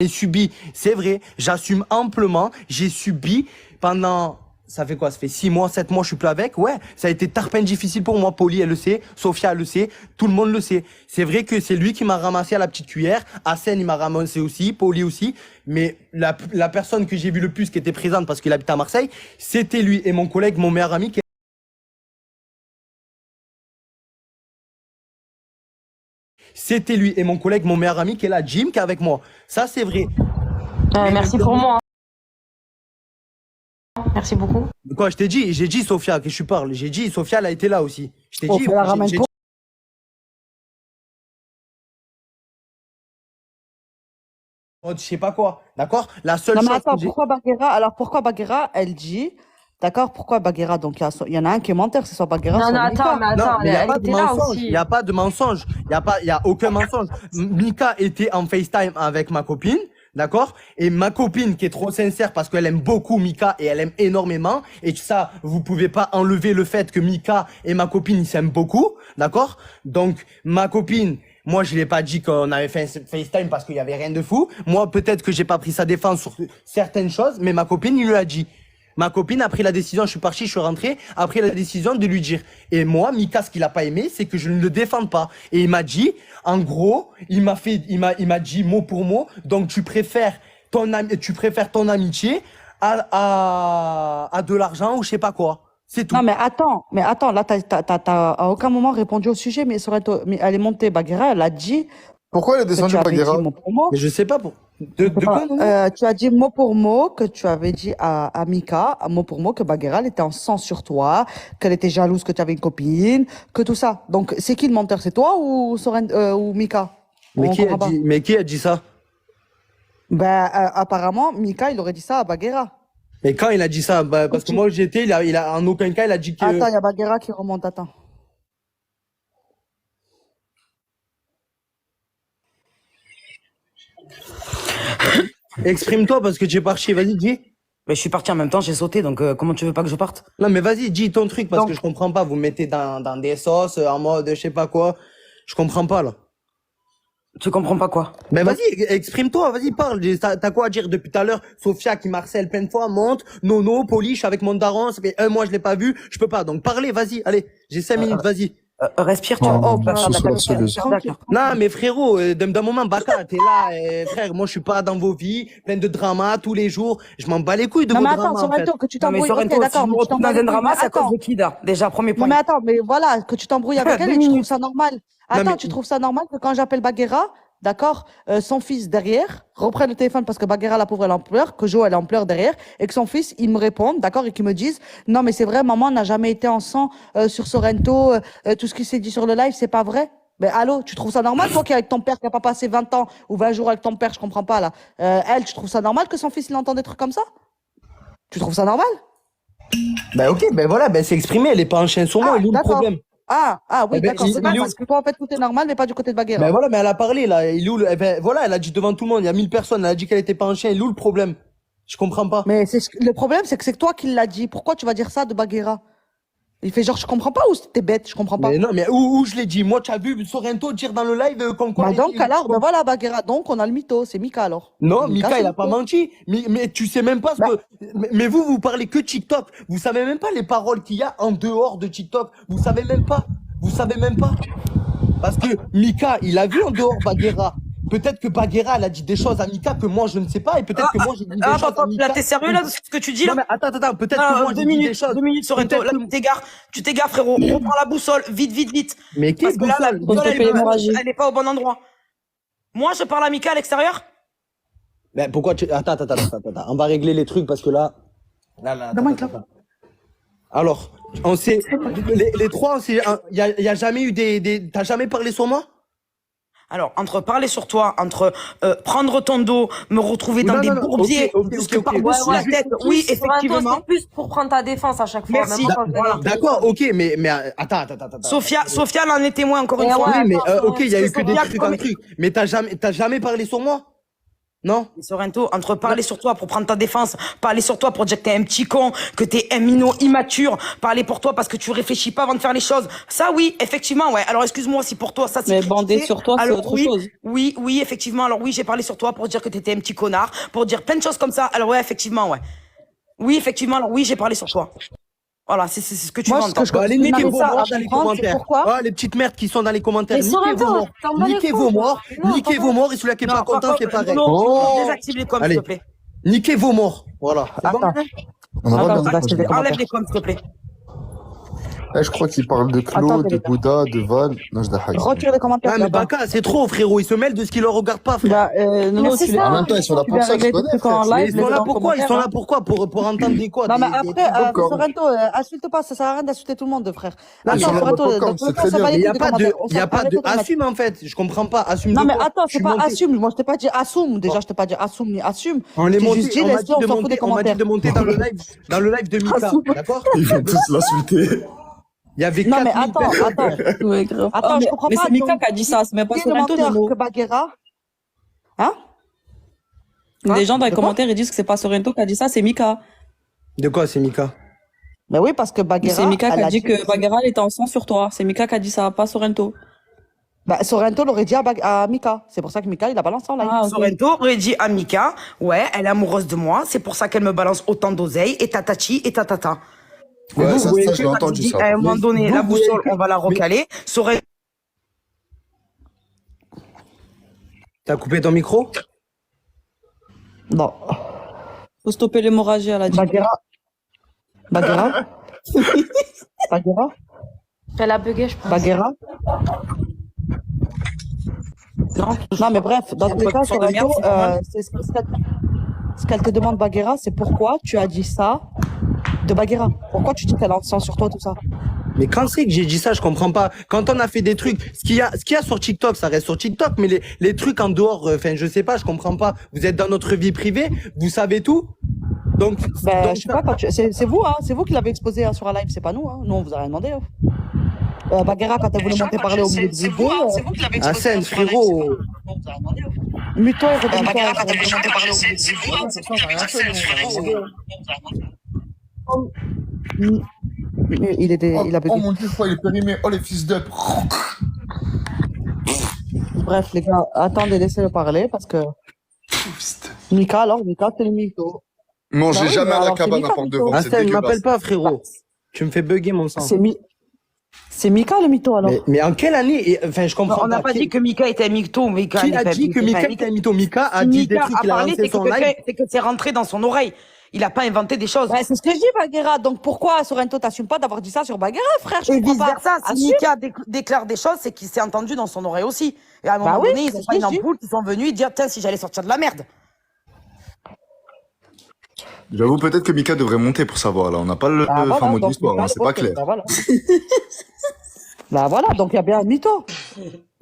J'ai subi, c'est vrai, j'assume amplement, j'ai subi pendant, ça fait quoi, ça fait 6 mois, 7 mois, je suis plus avec, ouais, ça a été tarpin difficile pour moi, Poli, elle le sait, Sophia, elle le sait, tout le monde le sait. C'est vrai que c'est lui qui m'a ramassé à la petite cuillère, Hassen, il m'a ramassé aussi, Poli aussi, mais la personne que j'ai vu le plus qui était présente parce qu'il habite à Marseille, c'était lui et mon collègue, mon meilleur ami, c'était lui et mon collègue, mon meilleur ami qui est là, Jim, qui est avec moi. Ça, c'est vrai. Merci pour moi. Merci beaucoup. Quoi, j'ai dit Sophia que je parle. J'ai dit Sophia, elle a été là aussi. Je t'ai dit. la ramène pour... Je sais pas quoi, d'accord? La seule Non, mais chose. attends, pourquoi Baguera, elle dit, d'accord, pourquoi Baguera, donc il y en a un qui est menteur, c'est soit Baguera, Non, soit non, Mika. attends, mais attends, Non, mais il n'y a elle pas de était là mensonge. aussi. Il n'y a pas de mensonge. Il y a aucun mensonge. Mika était en FaceTime avec ma copine, d'accord? Et ma copine, qui est trop sincère parce qu'elle aime beaucoup Mika et elle aime énormément. Et ça, vous pouvez pas enlever le fait que Mika et ma copine, ils s'aiment beaucoup, d'accord? Donc, ma copine, moi, je l'ai pas dit qu'on avait fait un FaceTime parce qu'il y avait rien de fou. Moi, peut-être que j'ai pas pris sa défense sur certaines choses, mais ma copine, il lui a dit. Ma copine a pris la décision, je suis parti, je suis rentré, a pris la décision de lui dire. Et moi, Mika, ce qu'il a pas aimé, c'est que je ne le défende pas. Et il m'a dit, en gros, il m'a dit mot pour mot, donc tu préfères ton amitié à de l'argent ou je sais pas quoi. C'est tout. Non, mais attends, là, t'as à aucun moment répondu au sujet, mais elle est montée, Baguera, elle a dit Pourquoi elle est que descendue tu avais Baguera? dit mot pour mot. Mais je sais pas pour. De quoi, non? Tu as dit mot pour mot que tu avais dit à Mika, mot pour mot, que Baguera, elle était en sang sur toi, qu'elle était jalouse que tu avais une copine, que tout ça. Donc, c'est qui le menteur? C'est toi ou ou Mika? Mais qui a dit ça? Ben, apparemment, Mika, il aurait dit ça à Baguera. Mais quand il a dit ça? Bah, parce que moi, j'étais, il a, en aucun cas, il a dit que. Attends, il y a Baguera qui remonte, attends. Exprime-toi parce que tu es parti, vas-y, dis. Mais je suis parti en même temps, j'ai sauté, donc comment tu veux pas que je parte? Non, mais vas-y, dis ton truc parce que je comprends pas. Vous me mettez dans des sauces en mode je sais pas quoi. Je comprends pas, là. Tu comprends pas quoi? Mais vas-y, exprime-toi, vas-y, parle. T'as quoi à dire depuis tout à l'heure? Sophia qui m'harcèle plein de fois, monte. Nono, Poli, je suis avec mon daron, ça fait un mois, je l'ai pas vu. Je peux pas. Donc, parlez, vas-y, allez. J'ai 5 minutes, vas-y. Respire, tu vois. D'accord. Non, mais frérot, d'un moment, Baka, t'es là, frère, moi, je suis pas dans vos vies, plein de drama tous les jours. Je m'en bats les couilles de Non, vos mais dramas, attends, en fait. Sorrento, que tu Non, mais t'embrouilles. Sorrento, Ok, si d'accord, je me mais tu retrouve dans t'embrouilles un drama, c'est à cause attends. de Kida. Déjà, premier Non, point. mais attends, mais voilà, que tu t'embrouilles avec elle et tu trouves ça normal. Attends, mais- tu trouves ça normal que quand j'appelle Baguera, d'accord, son fils derrière reprenne le téléphone parce que Baguera, la pauvre, elle en pleure, que Jo, elle en pleure derrière, et que son fils, il me réponde, d'accord, et qu'il me dise, non, mais c'est vrai, maman n'a jamais été en sang sur Sorrento, tout ce qui s'est dit sur le live, c'est pas vrai. Mais allô, tu trouves ça normal, toi qui es avec ton père, qui a pas passé 20 ans ou 20 jours avec ton père, je comprends pas, là. Elle, tu trouves ça normal que son fils, il entende des trucs comme ça? Tu trouves ça normal? Bah, ok, ben voilà, ben c'est exprimé, elle est pas en chien sur moi, il est où le d'accord. problème? Oui, Eh ben, d'accord, c'est il est où? parce que toi, en fait, tout est normal, mais pas du côté de Baguera. Ben voilà, mais elle a parlé, là, il est où eh ben voilà, elle a dit devant tout le monde, il y a 1000 personnes, elle a dit qu'elle était pas un chien, il est où le problème? Je comprends pas. Mais le problème, c'est que c'est toi qui l'as dit. Pourquoi tu vas dire ça de Baguera? Il fait genre, je comprends pas ou t'es bête, je comprends pas. Mais non, mais où je l'ai dit? Moi, tu as vu Sorrento dire dans le live comme quoi. Bah donc, alors, ben voilà, Baguera. Donc, on a le mytho, c'est Mika alors. Non, Mika, c'est il a pas mytho. menti. Mais tu sais même pas ce que. Mais vous parlez que TikTok. Vous savez même pas les paroles qu'il y a en dehors de TikTok. Vous savez même pas. Vous savez même pas. Parce que Mika, il a vu en dehors Baguera. Peut-être que Baguera, elle a dit des choses à Mika que moi, je ne sais pas. Et peut-être que moi, j'ai dit des choses à Mika. Là, t'es sérieux, là, de ce que tu dis, là? Non, mais attends. Peut-être que moi, j'ai dit des choses. 2 minutes, Sorrento. Là, tu t'égares, frérot. Reprends la boussole. Vite. Mais qui Parce que là, la boussole, l'hémorragie. elle est pas au bon endroit. Moi, je parle à Mika à l'extérieur. Mais pourquoi tu. Attends. On va régler les trucs parce que là. Attends. Alors, on sait. Les trois, il y a jamais eu t'as jamais parlé sur moi? Alors, entre parler sur toi, entre prendre ton dos, me retrouver dans des bourbiers, jusque par-dessus la tête, oui, effectivement. C'est plus pour prendre ta défense à chaque fois. Merci. Même quand Voilà. D'accord, ok, mais attends. Sophia elle en est témoin encore une Et fois. Oui, mais attends, ok, il y a eu que des Sophia, trucs en truc. Mais t'as jamais parlé sur moi? Non? Sorrento, entre parler sur toi pour prendre ta défense, parler sur toi pour dire que t'es un petit con, que t'es un minot immature, parler pour toi parce que tu réfléchis pas avant de faire les choses. Ça, oui, effectivement, ouais. Alors, excuse-moi si pour toi, ça, c'est Mais bander sur toi, c'est autre chose. Oui, effectivement. Alors, oui, j'ai parlé sur toi pour dire que t'étais un petit connard, pour dire plein de choses comme ça. Alors, ouais, effectivement, ouais. Oui, effectivement. Alors, oui, j'ai parlé sur toi. Voilà, c'est ce que tu veux entendre. Allez, niquez vos morts dans les comprends, commentaires. pourquoi Oh, les petites merdes qui sont dans les commentaires. Mais Niquez Sorrento, vos morts. t'en bats les Niquez couilles. vos morts. Non, Niquez t'en vos bats- morts. Et celui qui est pas content, c'est pareil. Désactive les coms, s'il Allez. te plaît. Niquez vos morts. Voilà. C'est bon? Attends. On a pas Attends, bien désactive les Enlève commentaires. les coms, s'il te plaît. Eh, je crois qu'il parle de Claude, Attendez, de les gars. Bouddha, de Val. Non, je d'Ahag. Retire les commentaires. Ah, mais là-bas. Baka, c'est trop, frérot. Ils se mêlent de ce qui leur regarde pas, frère. Bah, Nono, c'est tu les ça. En même temps, ils sont là tu pour vas ça, régler je tes connais. trucs en frère. Mais live. ils sont mets-le là dans le pourquoi? Ils sont commentaire, là pourquoi? Pour entendre des quoi? Non, mais Des après, popcorn. Sorrento, insulte pas, ça sert à rien d'insulter tout le monde, frère. Ah, ils sont là pour Sorrento, popcorn, dans tous c'est les cas, très on s'en bien. bat Mais les y a couilles pas des de, commentaires. y a pas Arrêtez de de les mettre. assume, en fait. Je comprends pas. Assume Non, de mais quoi? attends, Je c'est suis pas monté. assume. Moi, je t'ai pas dit assume. Déjà, je t'ai pas dit assume ni assume. On est J'ai monté, juste dit, on m'a laisse-le, dit on de s'en fout monter, des on m'a dit commentaires. de monter dans le live de Mika. Assume. D'accord? Ils vont tous l'insulter. Il y avait Non, mais 4000 attends, personnes. attends. Ouais, grave. Attends, Ah, je comprends mais pas. c'est Mika Donc, qui a dit ça, c'est même pas dis le Sorrento, menteur Nono. que Baguera. Hein? Les gens dans les De quoi? commentaires, ils disent que c'est pas Sorrento qui a dit ça, c'est Mika. De quoi, c'est Mika? Mais oui, parce que Baguera. C'est Mika qui elle a dit aussi. que Bagheera elle était en sang sur toi. C'est Mika qui a dit ça, pas Sorrento. Bah, Sorrento l'aurait dit à Mika. C'est pour ça que Mika, il a balancé en live. Ah, ok. Sorrento aurait dit à Mika, ouais, elle est amoureuse de moi, c'est pour ça qu'elle me balance autant d'oseille, et tatati, et tatata. Ouais, vous ça, voyez ça, que je l'ai entendu, ça. À un moment donné, vous la voyez boussole, que- on va la recaler. Sorrento, T'as coupé ton micro? Non. Faut stopper l'hémorragie, elle a dit. Baguera. Baguera. Baguera. Elle a bugué, je pense. Baguera. Non, mais bref, dans tous les cas, Sur de merde, Sorrento, c'est normal. ce qu'elle te demande, Baguera, c'est pourquoi tu as dit ça de Baguera. Pourquoi tu dis qu'elle a un sang sur toi, tout ça? Mais quand c'est que j'ai dit ça, je comprends pas. Quand on a fait des trucs, ce qu'il y a sur TikTok, ça reste sur TikTok, mais les trucs en dehors, enfin, je sais pas, je comprends pas. Vous êtes dans notre vie privée, vous savez tout. Donc, Ben, je sais pas, c'est vous, hein, c'est vous qui l'avez exposé hein, sur un live, c'est pas nous, hein. Nous, on vous a rien demandé. Hein. Baguera, quand elle voulait monter parler au milieu de vous deux, Hassan, frérot. mute-toi et redonne-toi. Baguera, quand elle voulait monter parler au milieu de Il a Oh bugué. mon dieu, quoi, il est périmé. Oh les fils d'up. Bref, les gars, attendez, laissez-le parler parce que. Mika, alors, Mika, c'est le mytho. Mangez Bah oui, jamais mais à la alors, c'est cabane Mika, à porte de Mika. vente, c'est Hassan, dégueulasse. m'appelle pas, frérot. Tu me fais bugger mon sang. C'est Mika le mytho, alors. Mais en quelle année? Enfin, je comprends On n'a pas dit que Mika était un mytho, Mika. Qui a dit que Mika était un mytho? Mika a dit des trucs qu'il a lancé son live. C'est que c'est rentré dans son oreille. Il a pas inventé des choses. Ouais, c'est ce que je dis, Baguera. Donc pourquoi, Sorrento, t'assumes pas d'avoir dit ça sur Baguera, frère? Je Et comprends vice pas. versa, si Assume. Mika déclare des choses, c'est qu'il s'est entendu dans son oreille aussi. Et à un moment Bah oui, donné, ils c'est ont ce pas que une je dis. ampoule qui sont venus dire, tiens, si j'allais sortir de la merde. J'avoue peut-être que Mika devrait monter pour savoir, là. On n'a pas le Bah, fin mot de donc, l'histoire, Mika, hein, c'est pas ok, clair. Bah voilà. Bah voilà, donc il y a bien un mytho.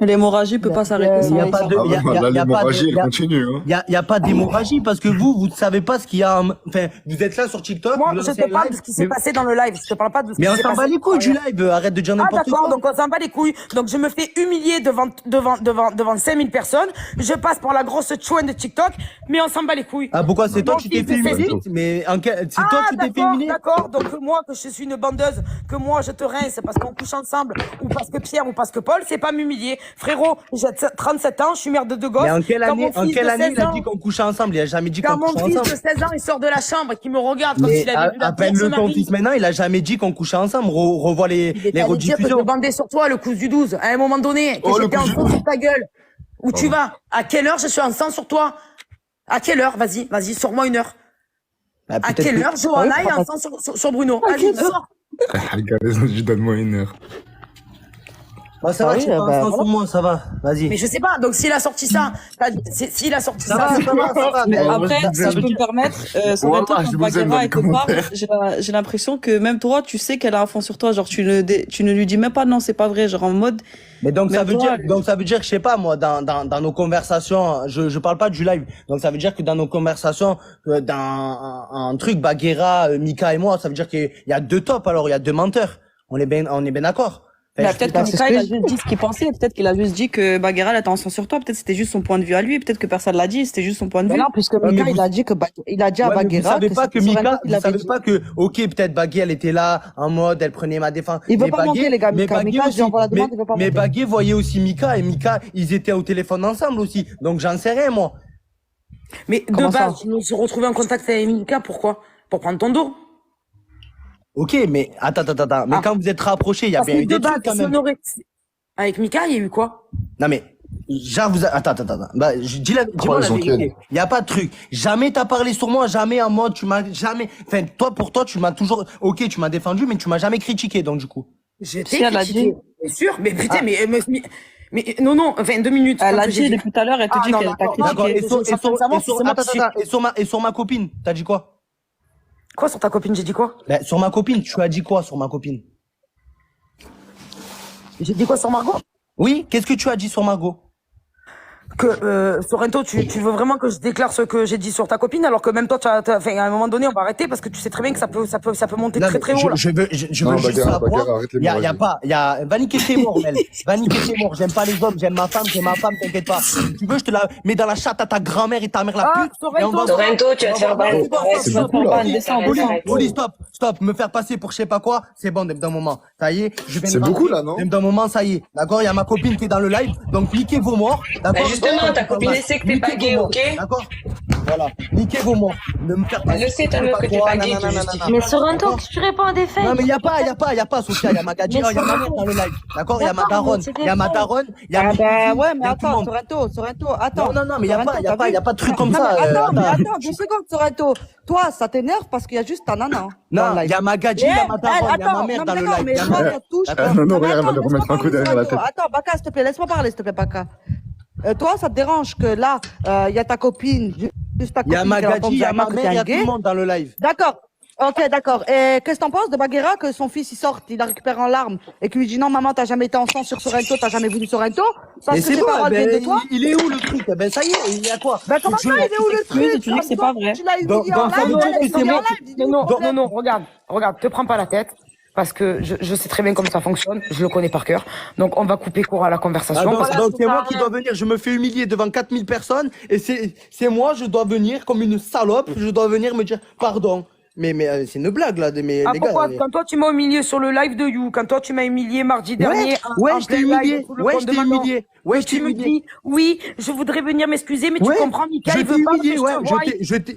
L'hémorragie peut pas s'arrêter Il y a sans pas de- Ah il y a- ouais, il y a- là, il y a pas de- l'hémorragie, il y elle a- continue, hein. Il y a pas d'hémorragie parce que vous ne savez pas ce qu'il y a. Enfin, vous êtes là sur TikTok. Moi, vous je lancez te un parle live, de ce qui s'est mais- passé dans le live. Je te parle pas de ce qui Mais on s'est s'en passé. bat les couilles du live. Arrête de dire Ah n'importe d'accord, quoi. donc on s'en bat les couilles. Donc je me fais humilier devant 5000 personnes. Je passe pour la grosse chouine de TikTok, mais on s'en bat les couilles. Ah pourquoi c'est toi Mon qui t'es fils fait de humilier? 16 Mais c'est toi qui t'es fait d'accord, humilier? d'accord. Donc moi, que je suis une bandeuse, que moi je te rince parce qu'on couche ensemble, ou parce que Pierre, ou parce que Paul, c'est pas m'humilier. Frérot, j'ai 37 ans, je suis mère de deux gosses. Mais en quelle Quand année, mon en fils quelle de année 16 il a ans- dit qu'on couchait ensemble? Il a jamais dit Quand qu'on mon couchait fils de ensemble. 16 ans, il sort de la chambre et qu'il me regarde comme Mais s'il avait vu la appelle-le Vierge ton Marie. fils maintenant, il a jamais dit qu'on couchait ensemble. Revois les Il était allé dire que je rediffusions. bandais sur toi le coup du 12, à un moment donné, que Oh, le j'étais en coup du sang 12. sur ta gueule. Où tu vas? À quelle heure je suis en sang sur toi? À quelle heure? Vas-y, sors-moi une heure. Bah, À peut-être quelle que- heure Johanna est en sang sur Bruno? Vas-y, sors. Regardez, donne-moi une heure. Bah, ça Ah va, oui, tu penses bah, sur voilà. moi, ça va. Vas-y. Mais je sais pas, donc s'il a sorti ça, s'il a sorti Ça ça, va, c'est ça va, ça va. Mais Après, ça si je veut peux me dire- permettre, Sorrento, Voilà, je quand vous aime dans Bagheera les elle te parle, commentaires. j'ai l'impression que même toi, tu sais qu'elle a un fond sur toi. Genre, tu ne lui dis même pas non, c'est pas vrai. Genre, en mode, Mais donc Mais ça veut toi, dire, je sais pas moi, dans nos conversations, je parle pas du live. Donc ça veut dire que dans nos conversations, dans un truc Bagheera, Mika et moi, ça veut dire qu'il y a deux tops. Alors il y a deux menteurs. On est bien d'accord. Bah, peut-être que Bah, c'est Mika, ce il que a je- juste dit ce qu'il pensait. Peut-être qu'il a juste dit que Baguera, elle était en sang sur toi. Peut-être que c'était juste son point de vue à lui. Peut-être que personne l'a dit. C'était juste son point de Mais vue. non, puisque Ouais, Mika, mais il a dit il a dit à Ouais, mais vous Baguera savez que pas que c'était Sorrento Mika, qui vous l'avait savez dit. pas que, ok, peut-être Baggy, elle était là, en mode, elle prenait ma défense. Il veut Mais pas monter, les gars, mais Mika. Baggy Mika, je lui aussi, envoie la demande, il veut pas mais monter. Baggy voyait aussi Mika, et Mika, ils étaient au téléphone ensemble aussi. Donc, j'en sais rien, moi. Mais de Comment ça? base, tu nous se retrouver en contact avec Mika, pourquoi? Pour prendre ton dos. Ok, mais, attends. Mais Ah. quand vous êtes rapprochés, il y a Parce bien que eu de des base, trucs quand si même. on aurait... Avec Mika, il y a eu quoi? Non, mais, genre, attends. Bah, je dis dis-moi la ils ont vérité. Il y a pas de truc. Jamais t'as parlé sur moi, jamais en mode, tu m'as jamais, enfin, pour toi, tu m'as toujours, ok, tu m'as défendu, mais tu m'as jamais critiqué, donc, du coup. J'étais Si, elle a critiquée. dit. Bien sûr, mais putain, Ah. mais non, enfin, 2 minutes. Elle quand a j'ai dit depuis tout à l'heure, elle te Ah, dit non, qu'elle t'a d'accord, D'accord, critiqué. et sur ma copine, t'as dit quoi? Quoi sur ta copine, j'ai dit quoi? Ben, sur ma copine, tu as dit quoi sur ma copine? J'ai dit quoi sur Margot? Oui, qu'est-ce que tu as dit sur Margot? Que Sorrento, tu veux vraiment que je déclare ce que j'ai dit sur ta copine, alors que même toi, enfin, à un moment donné, on va arrêter parce que tu sais très bien que ça peut monter Non, très mais très haut là. je veux Non, juste Baguera, savoir. arrête les Y a morales. pas, va niquer tes morts, Mel. Va niquer tes morts. J'aime pas les hommes, j'aime ma femme, t'inquiète pas. Si tu veux, je te la mets dans la chatte à ta grand-mère et ta mère la Ah, pute. Sorrento, et on va- Sorrento, tu vas te faire ban. C'est bon, Arrête, c'est stop, beaucoup, là. arrête, Descends, arrête, descends. arrête. Oli, stop, me faire passer pour je sais pas quoi, c'est bon d'un moment. Ça y est, je viens de C'est beaucoup, rentrer. là, non D'un moment, ça y est. D'accord, il y a ma copine qui est dans le live, donc niquez vos morts. D'accord. Bah, justement, ta copine, elle sait que t'es Niquez pas vos gay, morts, ok? D'accord. Voilà, niquez vos morts. Ne me faire passer. Elle le sait, ta pour je sais meuf, pas que t'es quoi, pas gay, nanana, tu nanana. justifies. Mais Sorrento, qu'est-ce que tu réponds à des faits? Non, mais y a pas, Sophia, y a ma gadira, y a ma mère dans le live. D'accord, y a ma D'accord, daronne, mais c'est des y a ma faits. daronne, y a Ah mes bah cousines, ouais, y mais a tout le attends, monde. Sorrento, attends. Non, mais y a Sorrento, pas, t'as vu? de truc comme Non, ça. mais Attends, attends, 2 secondes, Sorrento. Toi, ça t'énerve parce qu'il y a juste ta nana. Dans Non, le live. y a ma gadji, Et y a ma daronne, y a ma attends, mère non, dans mais le d'accord, live. mais Y a moi, ma- ça touche. D'accord. Non, mais regarde, elle va lui attends, remettre un coup derrière la tête. Attends, Baka, s'il te plaît, laisse-moi parler, s'il te plaît, Baka. Toi, ça te dérange que là, il y a ta copine, juste ta Y a copine ma qui raconte gadji, y a ma que mère, t'es y un a tout gay. le monde dans le live. D'accord. Ok, d'accord. Et qu'est-ce que t'en penses de Baguera que son fils il sorte, il la récupère en larmes et qu'il lui dit non maman t'as jamais été en sang sur Sorrento, t'as jamais voulu Sorrento parce Mais que c'est ses bon, paroles viennent ben, de toi. il est où le truc? Ben, ça y est, il y a quoi? Ben comment ça, il est où le t'excuses et truc? tu dis que c'est pas vrai. Tu l'as Dans- humilié dans en sa live, bouche, elle est c'est humiliée en moi. live. dis-nous le Non, problème. regarde, te prends pas la tête. Parce que je sais très bien comment ça fonctionne, je le connais par cœur. Donc on va couper court à la Ah, conversation. donc, Voilà, donc c'est ça moi sert à qui rien. dois venir, je me fais humilier devant 4000 personnes et c'est moi, je dois venir comme une salope, je dois venir me dire pardon. Mais c'est une blague là, mais Ah les pourquoi gars. quand toi tu m'as humilié sur le live de You, quand toi tu m'as humilié mardi dernier, Ouais, en je t'ai plein humilié. live sous le Ouais, compte je de t'ai Manon, humilié. Ouais, et je t'ai tu me humilié. dis oui, je voudrais venir m'excuser, mais Ouais, tu comprends, Mika, je il t'ai veut pas que humilié, je ouais, te voie.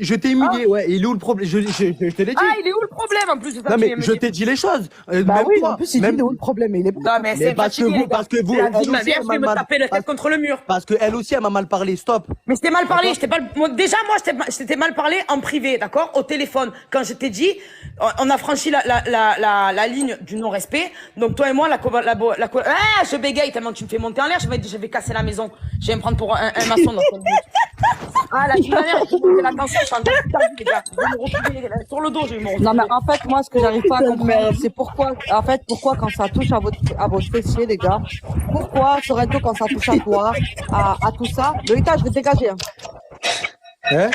je t'ai humilié, ouais. Il est où le problème? Je te l'ai dit. Ah, il est où le problème en plus de ça? Non tu mais viens me je dire. t'ai dit les choses. Bah Même oui, toi, en plus il dit même- il est où le problème, il est bon. Non mais c'est parce que fatigué, vous, les gars. parce que vous, C'est la vie elle de ma aussi, vie, elle je m'a vais me mal- taper la tête parce- contre le mur. Parce que elle aussi, elle m'a mal parlé. Stop. Mais je t'ai mal parlé, déjà moi je t'ai mal parlé en privé, d'accord? Au téléphone. Quand je t'ai dit, on a franchi la ligne du non-respect. Donc toi et moi, ah, je bégaye tellement tu me fais monter en l'air, je vais casser la maison. Je vais me prendre pour un maçon dans 5 minutes. Ah, la vie de ma mère, j'ai monté la tension, je suis en train de les gars. Je vais me retrouver sur le dos, je vais me retrouver. Non mais en fait moi ce que j'arrive pas à comprendre c'est pourquoi quand ça touche à votre fessier les gars, pourquoi Sorrento quand ça touche à toi, à tout ça, Loïta je vais te dégager hein. Hein?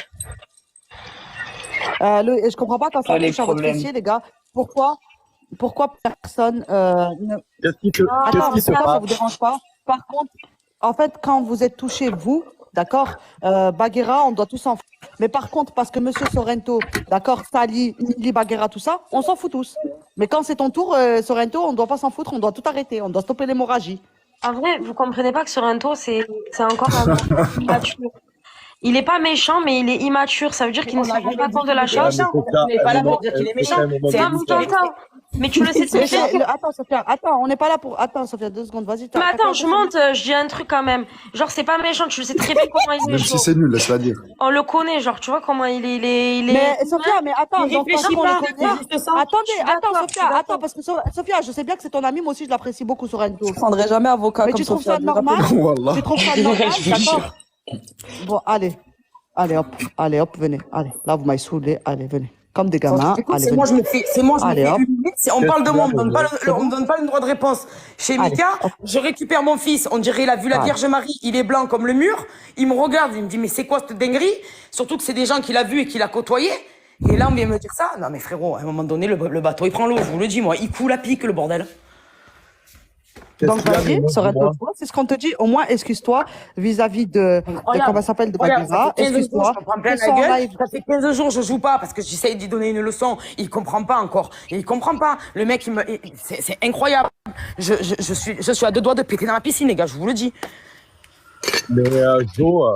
Je comprends pas quand ça Oh, les touche à votre problèmes. fessier les gars, pourquoi personne ne... Qu'est-ce qui te Attends, mais ça passe? vous dérange pas. Par contre, en fait, quand vous êtes touché, vous, d'accord, Baguera, on doit tous s'en foutre. Mais par contre, parce que Monsieur Sorrento, d'accord, Sali, humilie Baguera, tout ça, on s'en fout tous. Mais quand c'est ton tour, Sorrento, on doit pas s'en foutre, on doit tout arrêter, on doit stopper l'hémorragie. En vrai, vous comprenez pas que Sorrento, c'est encore un immature. Il est pas méchant, mais il est immature. Ça veut dire qu'il ne se rend pas compte de la chose. On n'est pas là pour dire qu'il est méchant. C'est Non, mais t'entends. Mais tu le sais très bien. Attends, Sophia, attends, on n'est pas là pour... Attends, Sophia, 2 secondes, vas-y. Mais attends, je monte, je dis un truc quand même. Genre, c'est pas méchant, tu le sais très bien comment il est. Même si genre. c'est nul, laisse-la dire. On le connaît, genre, tu vois comment il est. Mais Sophia, mais attends, Il donc réfléchit on pas, le connaît. c'est juste ça. Attendez, Je suis attends, d'accord, Sophia, je suis attends, parce que Sophia, je sais bien que c'est ton ami, moi aussi je l'apprécie beaucoup, Sorrento. Je prendrai jamais avocat Mais comme tu trouves Sophia, ça je le rappelle. normal? Wallah. Tu trouves ça normal, d'accord? Bon, allez hop, venez, allez, là vous m'avez saoulé, allez, venez. Comme des gamins, Écoute, allez, c'est venez. moi, je me fais Allez, hop. humilier. On parle de moi, on me donne pas on me donne pas le droit de réponse. Chez Allez, Mika, hop. je récupère mon fils, on dirait il a vu la Allez. Vierge Marie, il est blanc comme le mur, il me regarde, il me dit mais c'est quoi cette dinguerie? Surtout que c'est des gens qu'il a vus et qu'il a côtoyés. Et là, on vient me dire ça. Non mais frérot, à un moment donné, le bateau il prend l'eau, je vous le dis moi, il coule à pic le bordel. Qu'est-ce Donc, qu'il y a, vas-y, Nemo, Sorrento, dis-moi. tu vois, c'est ce qu'on te dit. Au moins, excuse-toi vis-à-vis de comment ça s'appelle, de Regarde, Bagheera. ça fait 15 jours, Excuse-toi. je me prends plein Fais la ça en gueule. live. Ça fait 15 jours, je joue pas parce que j'essaye de lui donner une leçon. Il comprend pas encore. Il comprend pas. Le mec, c'est incroyable. Je suis à 2 doigts de péter dans la piscine, les gars, je vous le dis. Mais Jo,